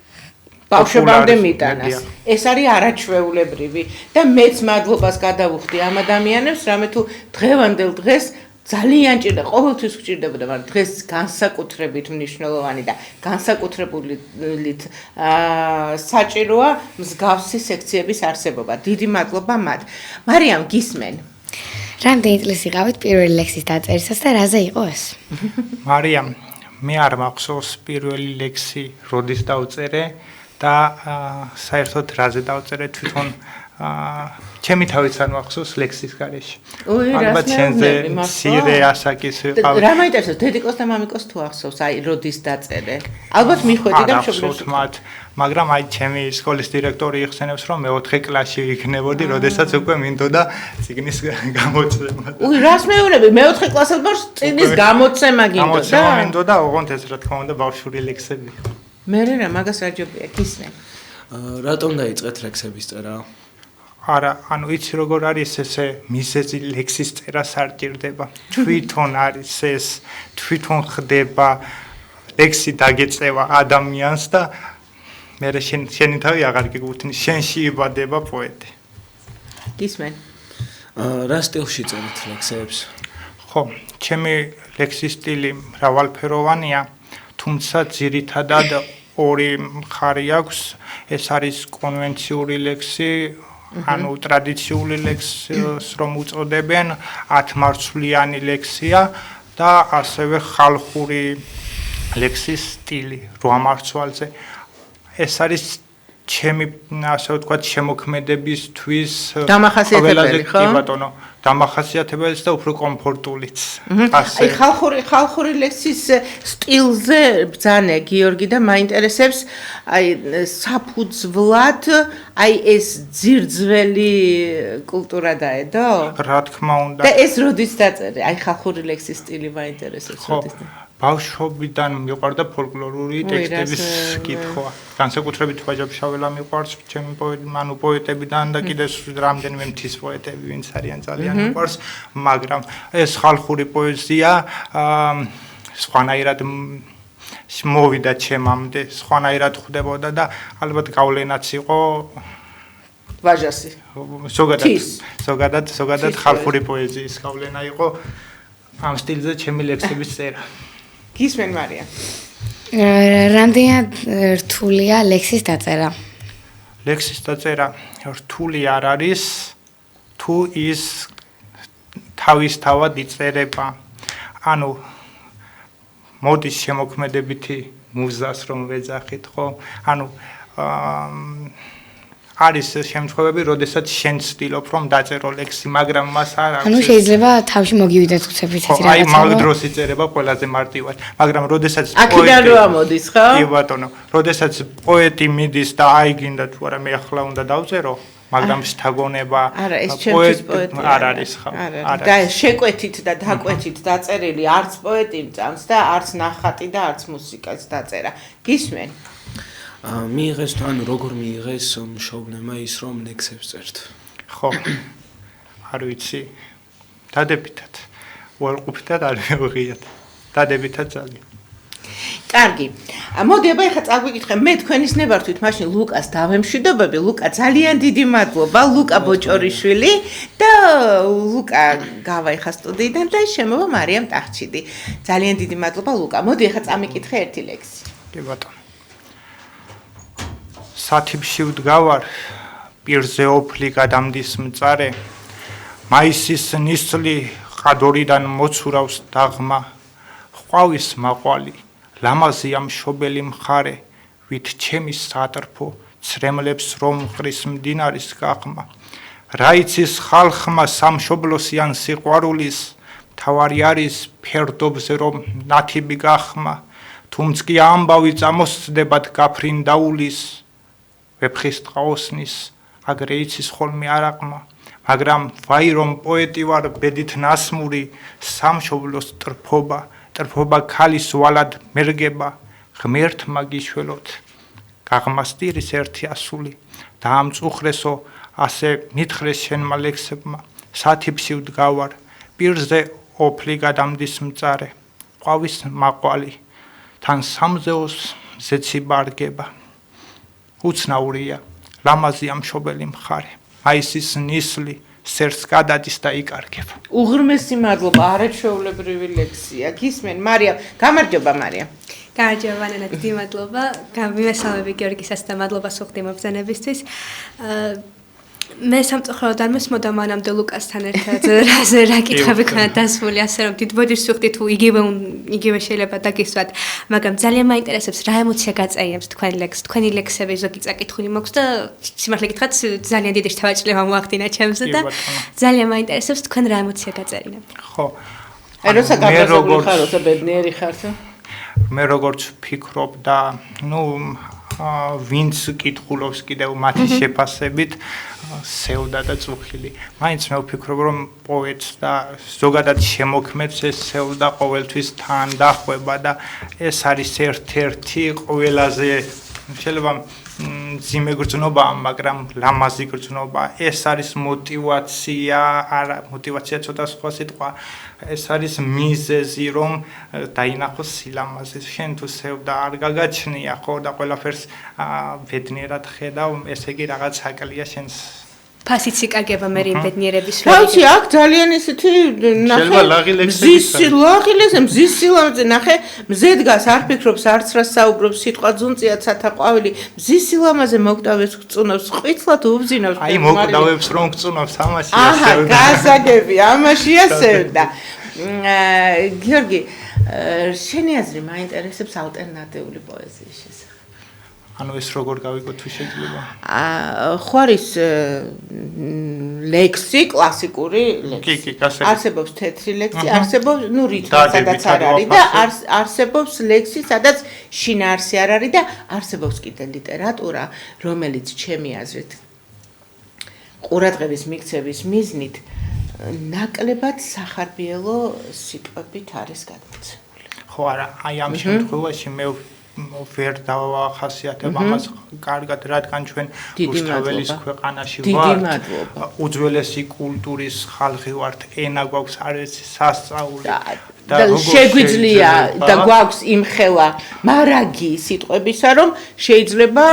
ბავშვობამდე მიტანას. ეს არის არაჩვეულებრივი და მეც მადლობას გადავუხდი ამ ადამიანებს, რამე თუ დღევანდელ დღეს ძალიან ჭირდა, ყოველთვის გჭირდებოდა, მაგრამ დღეს განსაკუთრებით მნიშვნელოვანი და განსაკუთრებულით საჭიროა მსგავსი სექციების არსებობა. დიდი მადლობა მათ. მარიამ, გისმენ? რამდენი წლის იყავით პირველი ლექსის დაწერისას და რაზე იყო ეს? მარიამ, მე არ მახსოვს პირველი ლექსი როდის დავწერე და საერთოდ რაზე დავწერე თვითონ ჩემი თავიც არ მახსოვს ლექსის გარეშე. ალბათ შენზე მცირე ასაკის ვიყავ. რა მაინტერესებს დედიკოს და მამიკოს თუ ახსოვს, აი როდის დაწერე? ალბათ მიხვედი და მშობლებს მათ, მაგრამ აი ჩემი სკოლის დირექტორი იხსენებს, რომ მე 4 კლასში იქნებოდი, როდესაც უკვე მინდოდა წიგნის გამოცემა. რას მეუბნები? მე 4 კლასელმა წიგნის გამოცემა გინდოდა? გამოცემა მინდოდა, ოღონდ ეს რა თქმა უნდა ბავშვური ლექსები. მე რა მაგას რა ჯობია, გისმენ? რატომ დაიწყეთ ლექსების წერა? არა, ანუ იცი როგორ არის ესე მიზეზი ლექსის წერას არ ჭირდება. თვითონ არის ეს, თვითონ ხდება ლექსი დაგეწევა ადამიანს და მე შენი თავი აღარ გიგუთნის, შენში იბადება პოეტი. გისმენ? რა სტილში წერით ლექსებს? ხო, ჩემი ლექსის სტილი მრავალფეროვანია, თუმცა ძირითადად ორი მხარე აქვს, ეს არის კონვენციური ლექსი, ანუ ტრადიციული ლექსს რომ უწოდებენ, 10 მარცვლიანი ლექსია და ასევე ხალხური ლექსის სტილი 8 მარცვალზე. ეს არის ჩემი ასე ვთქვათ შემოქმედებისთვის დამახასიათებელი, ხო? კი ბატონო, დამახასიათებელიც და უფრო კომფორტულიც. აი ხალხური ლექსის სტილზე ბრძანე გიორგი და მაინტერესებს აი საფუძვლად აი ეს ძირძველი კულტურა დაედო? რა თქმა უნდა. და ეს როდის დაწერე? აი ხალხური ლექსის სტილი მაინტერესებს როდის? ბავშვობიდან მიყვარდა ფოლკლორული ტექსტების კითხვა. განსაკუთრებით ვაჟა-ფშაველა მიყვარს ჩემი პოეტებიდან და კიდე რამდენიმე მთის პოეტები, ვინც არიან ძალიან მიყვარს, მაგრამ ეს ხალხური პოეზია სხვანაირად მოვიდა ჩემამდე, სხვანაირად ხვდებოდა და ალბათ გავლენაც იყო ვაჟასი. ზოგადად ხალხური პოეზიის გავლენა იყო ამ სტილზე ჩემი ლექსების წერა. გისმენ მარია. რამდენად რთულია ლექსის დაწერა? ლექსის დაწერა რთული არ არის, თუ ის თავისთავად იწერება. ანუ მოდის შემოქმედებითი მუზას რომ ვეძახით, ხო? ანუ არის შემთხვევები, როდესაც შენ ცდილობ რომ დაწერო ლექსი, მაგრამ მას არ აქვს. ანუ შეიძლება თავში მოგივიდეთ უცებრით ეს რაღაცა. აი, მაგ დროს იწერება ყველაზე მარტივად, მაგრამ როდესაც აქედან რო ამოდის, ხო? კი ბატონო, როდესაც პოეტი მიდის და აი გინდა თუ არა მე ახლა უნდა დავწერო, მაგრამ შთაგონება არა, ეს ჩემთვის პოეტი არ არის, ხო? და შეკვეთით და დაკვეთით დაწერილი არც პოეტი მწამს და არც ნახატი და არც მუსიკაც დაწერა. გისმენ? მიიღეს თუ ანუ როგორ მიიღეს მშობლებმა ის რომ ლექსებს წერთ? ხო. არ ვიცი. დადებითად. უარყოფითად არ მივიღიათ. დადებითად ძალიან. კარგი. მოდი აბა ეხლა წაგვიკითხე, მე თქვენის ნებართვით მაშინ ლუკას დავემშვიდობები. ლუკა ძალიან დიდი მადლობა, ლუკა ბოჭორიშვილი და ლუკა გავა ეხლა სტუდიიდან და შემოვა მარიამ ტახჩიდი. ძალიან დიდი მადლობა ლუკა. მოდი ეხლა წამიკითხე ერთი ლექსი. კი ბატონო. სათიბში ვდგავარ, პირზე ოფლი გადამდის მწარე, მაისის ნისლი ყადორიდან მოცურავს დაღმა, ყვავის მაყვალი, ლამაზია მშობელი მხარე, ვით ჩემი სატრფო, ცრემლებს რომ ყრის მდინარის გაღმა. რა იცის ხალხმა სამშობლოსიან სიყვარულის, მთავარი არის ფერდობზე რომ ნათიბი გახმა, თუმც კი ამბავი წამოსწდებათ გაფრინდაულის, ვეფხის ტყაოსნის აგრე იცის ხოლმე არაყმა, მაგრამ ვაი რომ პოეტი ვარ ბედით ნასმური, სამშობლოს ტრფობა ქალის ვალად მერგება, ღმერთმა გიშველოთ, გაღმასტირის ერთი ასული, და ამ წუხრესო ასე მითხრეს შენმა ლექსებმა, სათიბში ვდგავარ, პირზე ოფლი გადამდის მწარე, ყვავის მაყვალი, თან სამზეოს ზეცი ბარგება. უცნაურია, ლამაზია მშობელი მხარე, მაისის ნისლი სერს გადადის და იკარგება. უღრმესი მადლობა, არაჩვეულებრივი ლექსია. გისმენ მარიამ, გამარჯობა მარიამ. გამარჯობა ნანა, დიდი მადლობა. გამიმესალმები გიორგისაც და მადლობა სუხდი მობრძანებისთვის. მე სამწუხაროდ არ მოსმოდა მანამდე ლუკასთან ერთად რა კითხები ქონდა დასმული, ასე რომ დიდბოდის სუხდი თუ იგივე შეიძლება დაგისვათ, მაგრამ ძალიან მაინტერესებს რა ემოცია გაწეიებს თქვენი ლექსები, ზოგი წაკითხული მაქვს და სიმართლე გითხრათ ძალიან დიდი შთავაჭრება მოახდინა ჩემზე და ძალიან მაინტერესებს თქვენ რა ემოცია გაწერინებთ. ხო. აი როცა გაბაზებული ხარ, როცა ბედნიერი ხარ თუ? მე როგორც ვფიქრობ და ვინც კითხულობს კიდევ მათი შეფასებით სევდა და წუხილი. მაინც მე ვფიქრობ რომ პოეტს და ზოგადად შემოქმედს ეს სევდა ყოველთვის თან დახვება და ეს არის ერთ-ერთი ყველაზე შეიძლება ძიმე გრძნობაა, მაგრამ ლამაზი გრძნობა. ეს არის мотивация, არა, мотивация ცოტა სხვა სიტყვა. ეს არის მიზეზი, რომ დაინახოს სილამაზე. შენ თუ სევდა არ გაგაჩნია, ხო და ყველაფერს ბედნიერად ხედავ, ესე იგი რაღაც აკლია შენს ფასიც იკარგება მე იმ ბედნიერების რა ვიცი, აქ ძალიან ისეთი ნახე მზის სილამაზე ნახე, მზე დგას, არ ფიქრობს, არც რას საუბრობს, სიტყვა ძუნწია ცათა ყვავილი, მზის სილამაზე მოკდავებს გწუნავს, ყვითლად უბძინავს. აი მოკდავებს რომ გწუნავს, ამაში ასევდა. აჰა, გასაგები, ამაში ასევდა. გიორგი, შენი აზრი მაინტერესებს ალტერნატიული პოეზიის შესახებ. ანუ ეს როგორ გავიგო თუ შეიძლება? ხო არის ლექსი, კლასიკური ლექსი. კი, გასაგებია. არსებობს თეთრი ლექსი, არსებობს, რითმა სადაც არ არის და არსებობს ლექსი, სადაც შინაარსი არ არის და არსებობს კიდე ლიტერატურა, რომელიც ჩემი აზრით ყურადღების მიქცევის მიზნით ნაკლებად სახარბიელო სიტყვებით არის გადმოცემული. ხო არა, აი ამ შემთხვევაში მე ვერ დავახასიათებ ამას კარგად, რადგან ჩვენ რუსთაველის ქვეყანაში ვართ. უძველესი კულტურის ხალხი ვართ, ენა გვაქვს, არის სასწაული. და შეგვიძლია და გვაქვს იმხელა მარაგი სიტყვებისა, რომ შეიძლება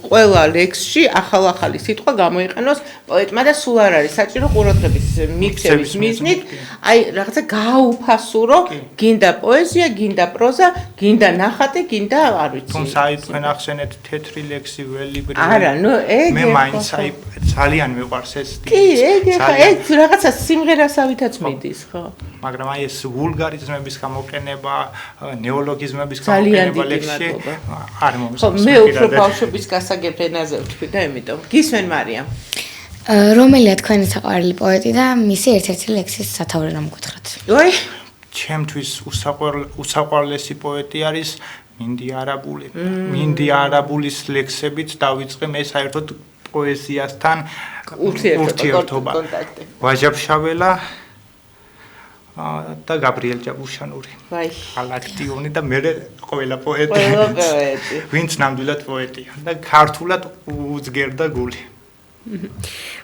ყველა ლექსში ახალ-ახალი სიტყვა გამოიყენოს პოეტმა და სულ არ არის საჭირო ყურადღების მიქცევის მიზნით, აი რაღაცა გააუფასურო, გინდა პოეზია, გინდა პროზა, გინდა ნახატი, გინდა არ ვიცი. თუმცა აი თქვენ ახსენეთ თეთრი ლექსი, ველიბრი. არა, ნუ ეგ მე მაინც აი ძალიან მიყვარს ეს სტილი. კი, ეგ რაღაცა სიმღერასავითაც მიდის, ხო? მაგრამ აი ეს ვულგარიზმების გამოყენება, ნეოლოგიზმების გამოყენება ლექსში არ მომწონს. ხო, მე უფრო ბავშვების გასაგებ ენაზე ვთქვი და ამიტომ გისმენ მარიამ. რომელია თქვენი საყვარელი პოეტი და მისი ერთ-ერთი ლექსის სათაური რომ გითხრათ? ой, ჩემთვის უსაყვარლესი პოეტი არის მინდი არაბული. მინდი არაბულის ლექსებით დავიწყე მე საერთოდ პოეზიასთან ურთიერთობა. ვაჟაბშაველა და გაბრიელ ჯაბუშანური. ვაი, ალაქტიონი და მე ყველა პოეტი. ვინც ნამდვილად პოეტია და ქართულად უძგერდა გული.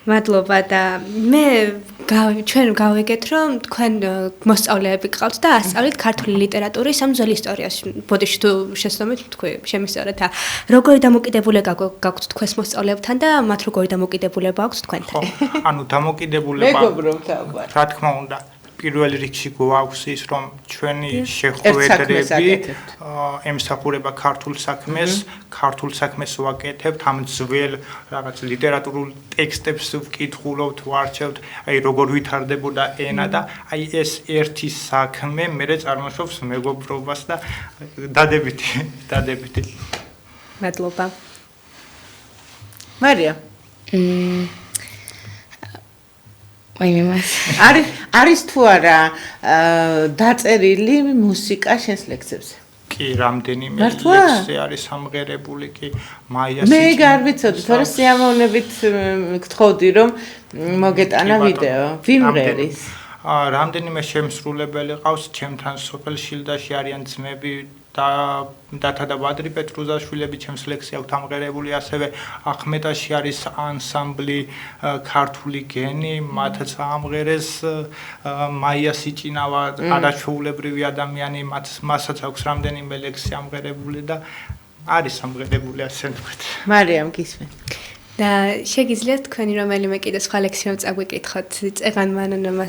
მადლობა და მე ჩვენ გავიგეთ რომ თქვენ მოსწავლეები გყავთ და ასწავლით ქართული ლიტერატურის ამ ძველ ისტორიაში. ბოდიში თუ შესწავლით თქვი შემისწორეთ და როგორი დამოკიდებულება გაქვთ თქვენს მოსწავლეებთან და მათ როგორი დამოკიდებულება აქვს თქვენთან? ანუ დამოკიდებულება რა თქმა უნდა პირველ რიგში გვაქვს ის რომ ჩვენი შეხვედრები ემსახურება ქართულ საქმეს ვაკეთებთ ამ ძველ რაღაც ლიტერატურულ ტექსტებს ვკითხულობთ ვარჩევთ აი როგორ ვითარდებოდა ენა და აი ეს ერთი საქმე მერე წარმოშობს მეგობრობას და დადებითი მადლობა მარია არის თუ არა დაწერილი მუსიკა შენს ლექსებზე? კი, რამდენიმე ლექსი არის სამღერებული კი მაიას. მე არ ვიცოდი, თორე სიამოვნებით გთხოვდი რომ მოგეტანა ვიდეო. ვიმღერის? რამდენიმე შემსრულებელი ყავს ჩემთან სოფელ შილდაში არიან ძმები დათა და ბადრი პეტრუზაშვილები ჩემს ლექსი აქვს ამღერებული ასევე ახმეტაში არის ანსამბლი ქართული გენი მათაც ამღერეს მაია სიჭინავა არაჩვეულებრივი ადამიანი მასაც აქვს რამდენიმე ლექსი ამღერებული და არის ამღერებული ასე ვთქვით მარიამ გისმენ და შეგიძლიათ თქვენი რომელიმე კიდე სხვა ლექსი რომ წაგვიკითხოთ წეღან მანანამ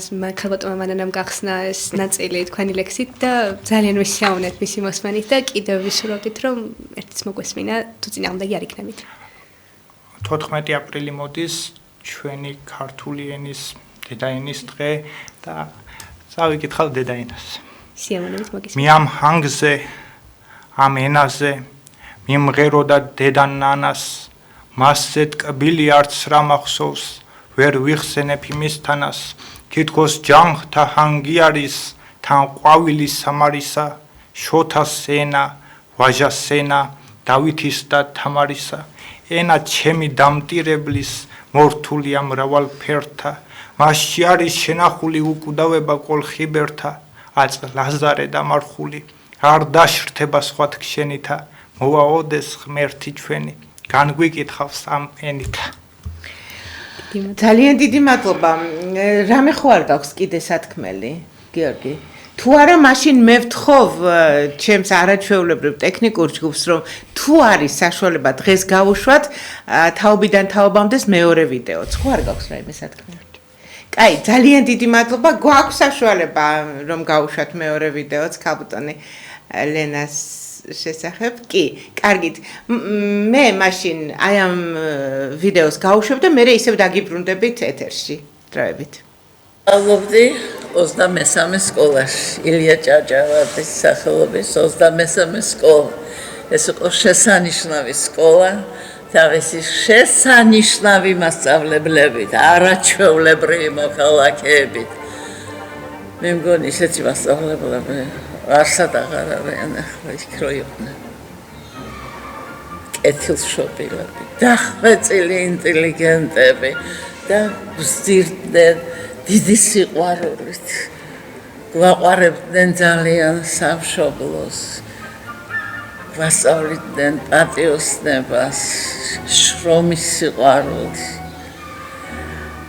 ქალბატონმა მანანამ გახსნა ეს ნაწილი თქვენი ლექსით და ძალიან ვისიავნეთ მისი მოსმენით და კიდევ ვისურვებდით რომ ერთიც მოგვესმინა თუ წინააღმდეგი არ იქნებით 14 აპრილი მოდის ჩვენი ქართული ენის დედაენის დღე და წავიკითხავ დედაენას სიამოვნებით მოგესმინა მე ამ ჰანგზე ამ ენაზე მიმღერო და დედა ნანას მასზე ტკბილი არც რა მახსოვს ვერ ვიხსენებ იმისთანას თითქოს ჯანხთა ჰანგი არის თან ყვავილის სამარისა შოთას ენა ვაჟას ენა დავითის და თამარისა ენა ჩემი დამტირებლის მორთულია მრავალ ფერთა მასში არის შენახული უკვდავება კოლხიბერთა აწ ლაზარე დამარხული არ დაშრთება სხვა თქვენითა მოვაოდეს ღმერთი ჩვენი განგვიკითხავს ამ ენით. ძალიან დიდი მადლობა. რამე ხო არ გაქვს კიდე სათქმელი, გიორგი? თუ არა, მაშინ მე ვთხოვ ჩემს არაჩვეულებრივ ტექნიკურ ჯგუფს, რომ თუ არის საშუალება დღეს გავუშვათ თაობიდან თაობამდე მეორე ვიდეოც. ხო არ გაქვს რაიმე სათქმელი? კაი, ძალიან დიდი მადლობა. გვაქვს საშუალება რომ გავუშვათ მეორე ვიდეოც ქალბატონი ლენას შესახებ კი, კარგით. მე მაშინ აი ამ ვიდეოს გავუშვებ და მე ისევ დაგიბრუნდებით ეთერში, დროებით. სწავლობდი 23 სკოლაში, ილია ჭავჭავაძის სახელობის 23 სკოლა. ეს იყო შესანიშნავი სკოლა, თავისი შესანიშნავი მასწავლებლებით, არაჩვეულებრივი მოქალაქეებით. მე მგონი ისეთი მასწავლებლები არსად აღარ არიან ახლა იქ რო იყვნენ. კეთილშობილები, დახვეწილი ინტელიგენტები და ვზირდნენ დიდი სიყვარულით. გვაყვარებდნენ ძალიან სამშობლოს. გვასწავლიდნენ პატიოსნებას, შრომის სიყვარულს.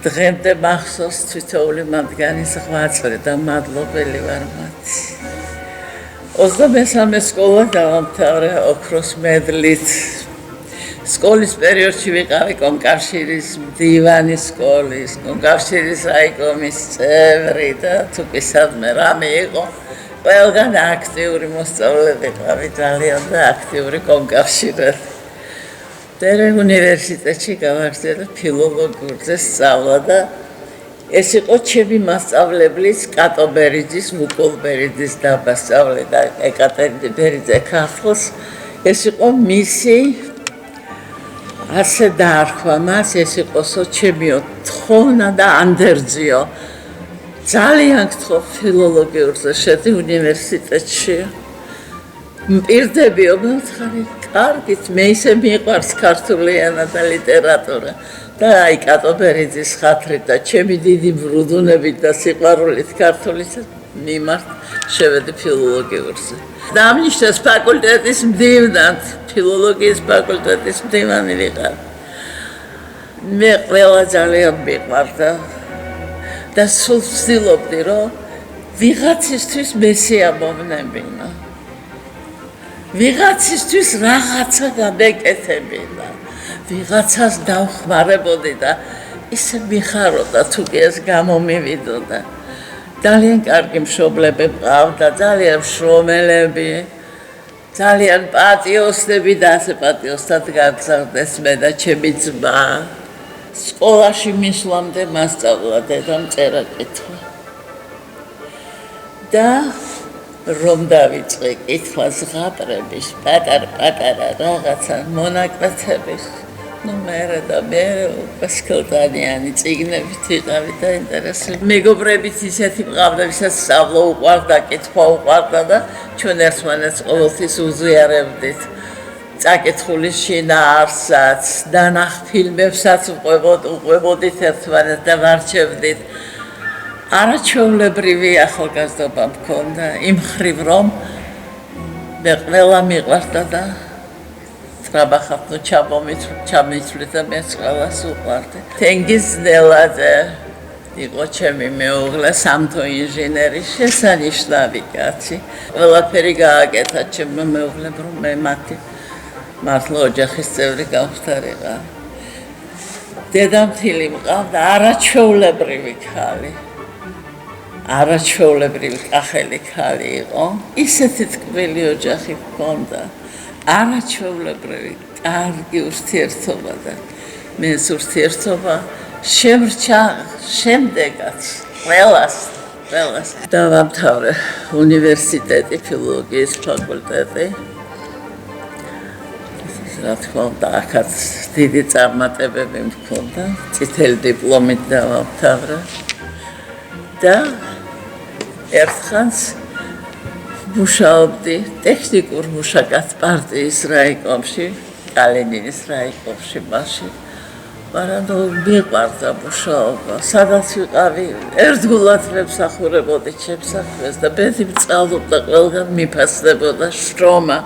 დღემდე მახსოვს თითოეული მათგანის 8 წელი და მადლობელი ვარ მათი. 23 სკოლა დავამთავრე ოქროს მედლით. სკოლის პერიოდში ვიყავი კონკავშირის მდივანი სკოლის, კონკავშირის რაიკომის წევრი და თუ კი სადმე რამე იყო, ყველგან აქტიური მოსწავლე ვიყავი, ძალიან და აქტიური კონკავშირელი. მერე უნივერსიტეტში გავაგრძელე ფილოლოგიურზე სწავლა და ეს იყო ჩემი მასწავლებლის კატო ბერიძის, მუკოლ ბერიძის დაბასწავლე და ეკატერინე ბერიძე ქართლს. ეს იყო მისი ასე დაარქვა მას, ეს იყოსო ჩემიო თხოვნა და ანდერძიო. ძალიან გთხოვ ფილოლოგიურზე შედი უნივერსიტეტში. მპირდებიო, მითხარი, კარგით, მე ისე მიყვარს ქართული ენა და ლიტერატურა. და აი კატო ბერიძის ხათრით და ჩემი დიდი ბრუდუნებით და სიყვარულით ქართულის მიმართ შევედი ფილოლოგიურზე. დამნიშნეს ფაკულტეტის მდივნად, ფილოლოგიის ფაკულტეტის მდივანი ვიყავ. მე ყველა ძალიან მიყვარდა და სულ ვცდილობდი, რომ ვიღაცისთვის მესია მომნებინა. ვიღაცისთვის რაღაცა გამეკეთებინა. ვიღაცას დავხმარებოდი და ისე მიხაროდა თუ კი ეს გამომივიდოდა. ძალიან კარგი მშობლები მყავდა, ძალიან შრომელები, ძალიან პატიოსნები და ასე პატიოსთან გაგზავნეს მე და ჩემი ძმა. სკოლაში მისვლამდე მასწავლა დედამ წერა-კითხვა. და რომ დავიწყე კითხვა ზღაპრების, პატარ-პატარა რაღაცა მონაკვეთების. მერე და მე პასკალტანიანი წიგნებით ვიყავი და ინტერესები. მეგობრებიც ისეთი მყავდა, ვისაც სწავლა უყვარდა, კითხვა უყვარდა და ჩვენ ერთმანეთს ყოველთვის უზიარებდით. წაკითხული შინაარსსაც, დანახ ფილმებსაც უყვებოდით ერთმანეთს და ვარჩევდით. არაჩვეულებრივი ახალგაზრდობა მქონდა, იმ მხრივ რომ მე ყველა მიყვარდა და ტრაბახავ ნუ ჩამიცვლით და მე ყველას უყვარდი. თენგიზ ნელაძე იყო ჩემი მეუღლე, სამთო ინჟინერი, შესანიშნავი კაცი. ყველაფერი გააკეთა ჩემმა მეუღლემ, რომ მე მათი მართლა ოჯახის წევრი გავხდარიყავ. დედამთილი მყავდა, არაჩვეულებრივი ქალი. არაჩვეულებრივი კახელი ქალი იყო. ისეთი ტკბილი ოჯახი ჰქონდა. არაჩვეულებრივი კარგი ურთიერთობა და მე ეს ურთიერთობა შემრჩა შემდეგაც ყველას დავამთავრე უნივერსიტეტი, ფილოლოგიის ფაკულტეტი. რა თქმა უნდა, აქაც დიდი წარმატებები მქონდა, წითელი დიპლომით დავამთავრე და ერთხანს მუშაობდი ტექნიკურ მუშაკად პარტიის რაიკომში, კალინინის რაიკომში მაშინ. მაგრამ მიყვარდა მუშაობა, სადაც ვიყავი, ერთგულად ვემსახურებოდი ჩემს საქმეს და ბედი მწავლობდა, ყველგან მიფასდებოდა შრომა.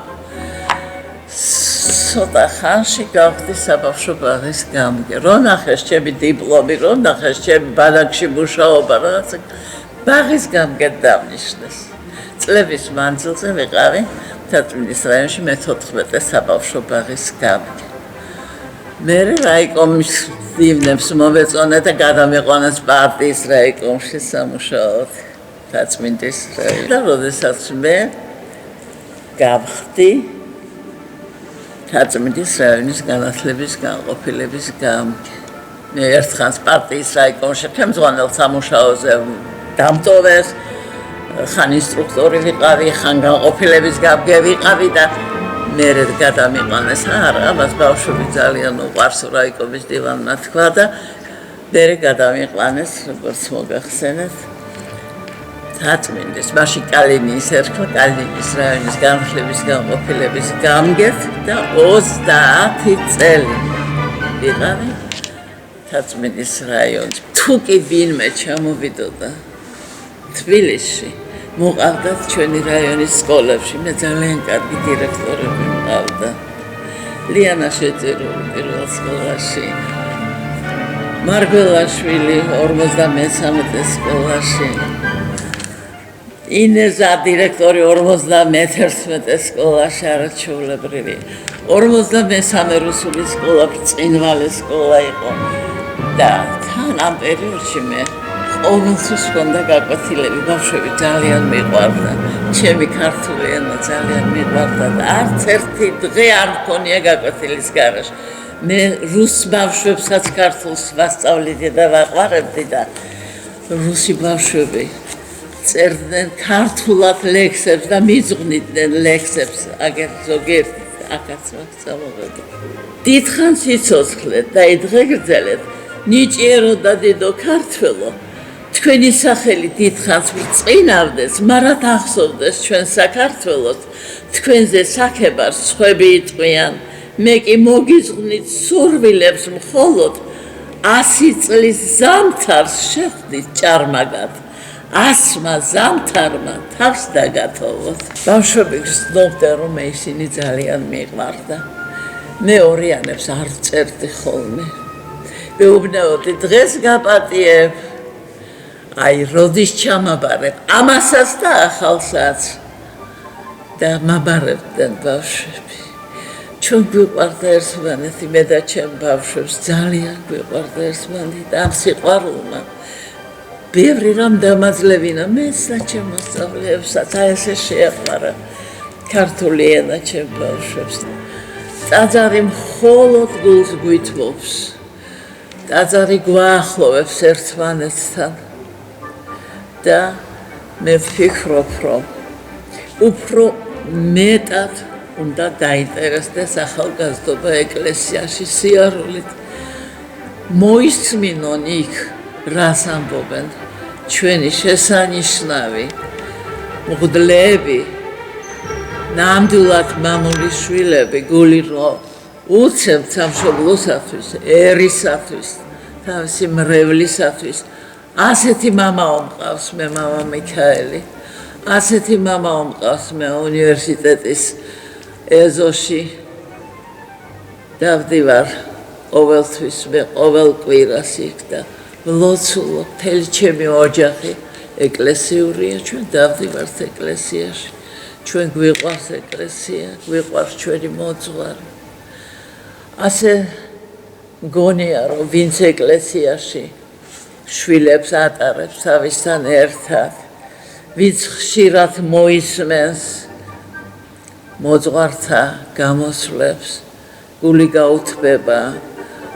ცოტა ხანში გავხდი საბავშვო ბაღის გამგე. რო ნახეს ჩემი დიპლომი, რო ნახეს ჩემი ბანაკში მუშაობა, რაღაცა ბაღის გამგედ დავნიშნეს. წლების მანძილზე ვიყავი თათრინის რაიონში მე-14 საბავშვო ბაღის გამგე. მე რაიკომის დივნებს მოვეწონე და გადამეყვანეს პარტიის რაიკომში სამუშაოდ თათრინის რაიონში. და როდესაც მე გავხდი თათრინის რაიონის განათლების განყოფილების გამგე. მე ერთხანს პარტიის რაიკომში ხელმძღვანელ სამუშაოზე დამტოვეს. ხან ინსტრუქტორი ვიყავი, ხან განყოფილების გამგე ვიყავი და მერე გადამიყვანეს არა ამას ბავშვები ძალიან უყვარს რაიკობის დივანმა თქვა და მერე გადამიყვანეს როგორც მოგახსენეთ თაწმინდის მაშინ კალინის ერქვა კალინის რაიონის განხილვის განყოფილების გამგეთ და 30 წელი ვიყავი თაწმინდის რაიონში თუ კი ვინმე ჩამოვიდოდა თბილისში მოყავდათ ჩვენი რაიონის სკოლებში მე ძალიან კარგი დირექტორები მყავდა ლიანა შეწირული პირველ სკოლაში მარგველაშვილი 53 სკოლაში ინეზა დირექტორი 51 სკოლაში არაჩვეულებრივი 53 რუსული სკოლა ბრწყინვალე სკოლა იყო და თან ამ პერიოდში მე ყოველთვის ჰქონდა გაკვეთილები ბავშვები ძალიან მიყვარდა ჩემი ქართული ენა ძალიან მიყვარდა და არც ერთი დღე არ მქონია გაკვეთილის გარშ მე რუს ბავშვებსაც ქართულს ვასწავლიდი და ვაყვარებდი და რუსი ბავშვები წერდნენ ქართულად ლექსებს და მიძღვნიდნენ ლექსებს აგერ ზოგიერთი აქაც ვასწავლობდი დიდხანს სიცოცხლე და იდღეგრძელეთ ნიჭიერო და დიდო ქართველო თქვენი სახელი დიდხანს ბრწყინავდეს, მარად ახსოვდეს ჩვენ საქართველოს, თქვენზე საქებარს სხვები იტყვიან, მე კი მოგიზღვნით სურვილებს მხოლოდ 100 წლის ზამთარს შეხვდით ჭარმაგად, 100-მა ზამთარმა თავს დაგათოვოთ. ბავშვები გრძნობდნენ, რომ ისინი ძალიან მიყვარდა. მე ორიანებს არ წერდი ხოლმე. მეუბნეოდი დღეს გაპატიებ. აი, როდის ჩამაბარებ, ამასაც და ახალსაც. და მაბარებდნენ ბავშვები. ჩვენ გვიყვარდა ერთმანეთი, მე და ჩემ ბავშვებს ძალიან გვიყვარდა ერთმანეთი და ამ სიყვარულმა ბევრი რამ დამაძლევინა მეც და ჩემ მოსწავლეებსაც, აი ესე შეაყვარა ქართული ენა ჩემ ბავშვებს. ტაძარი მხოლოდ გულს გვითმობს. ტაძარი გვაახლოვებს ერთმანეთთან. და მე ვფიქრობ, რომ უფრო მეტად უნდა დაინტერესდეს ახალგაზრდობა ეკლესიაში სიარულით. მოისმინონ იქ, რას ამბობენ ჩვენი შესანიშნავი მღვდლები, ნამდვილად მამული შვილები, გული რო უცემთ სამშობლოსათვის, ერისათვის, თავისი მრევლისათვის. ასეთი მამაო მყავს მე მამა მიქაელი. ასეთი მამაო მყავს მე უნივერსიტეტის ეზოში. დავდივარ ყოველთვის მე ყოველ კვირას იქ და ვლოცულობ მთელი ჩემი ოჯახი ეკლესიურია, ჩვენ დავდივართ ეკლესიაში. ჩვენ გვიყვარს ეკლესია, გვიყვარს ჩვენი მოძღვარი. ასე მგონია რომ ვინც ეკლესიაში შვილებს ატარებს თავისთან ერთად, ვინც ხშირად მოისმენს მოძღვართა გამოსვლებს, გული გაუთბება,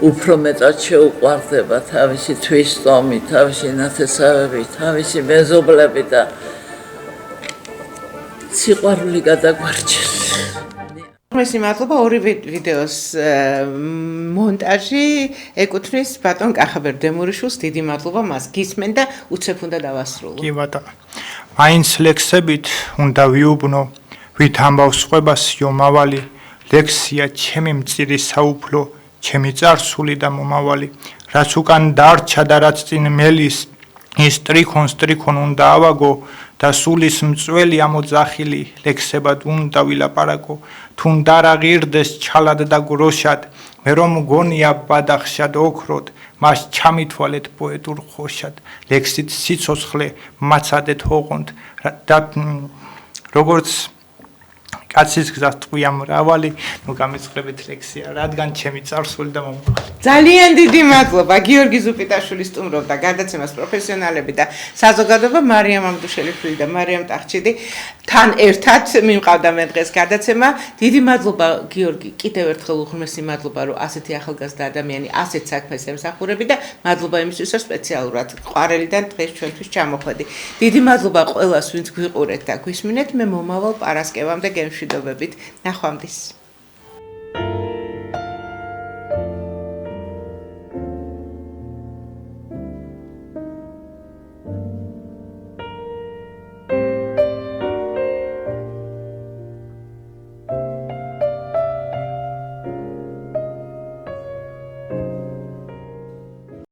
უფრო მეტად შეუყვარდება თავისი თვისწომი, თავისი ნათესავები, თავისი მეზობლები და სიყვარული გადაგვარჩენს. მესმის მადლობა ორი ვიდეოს მონტაჟი ეკუთვნის ბატონ კახაბერ დემურიშვილს დიდი მადლობა მას გისმენ და უცებ უნდა დავასრულო. კი ბატონო. მაინც ლექსებით უნდა ვიუბნო ვით ამბავს ყვებას იომავალი ლექსია ჩემი მწირი საუფლო ჩემი წარსული და მომავალი რაც უკან დარჩა და რაც წინ მელის ის ტრიქონ უნდა ავაგო და სულის მწველი ამოძახილი ლექსებად უნდა ვილაპარაკო თუნდა რა ღირდეს ჩალად და გროშად მე რომ გონია ბადახშად ოქროდ მას ჩამითვალეთ პოეტურ ხოშად ლექსით სიცოცხლე მაცადეთ ოღონდ და როგორც კაცის გზას ტყვია მრავალი ნუ გამეცხრებით ლექსია რადგან ჩემი წარსული და მომავალი ძალიან დიდი მადლობა გიორგი ზუპიტაშვილი სტუმრობდა გადაცემას პროფესიონალები და საზოგადოება მარიამ ამდუშელიშვილი და მარიამ ტახჩიდი თან ერთად მიმყავდა მე დღეს გადაცემა დიდი მადლობა გიორგი კიდევ ერთხელ უღრმესი მადლობა რომ ასეთი ახალგაზრდა ადამიანი ასეთ საქმეს ემსახურები და მადლობა იმისთვის რომ სპეციალურად ყვარელიდან დღეს ჩვენთვის ჩამოხვედი დიდი მადლობა ყველას ვინც გვიყურეთ და გვისმინეთ მე მომავალ პარასკევამდე გემშვიდობებით მშვიდობებით. ნახვამდის.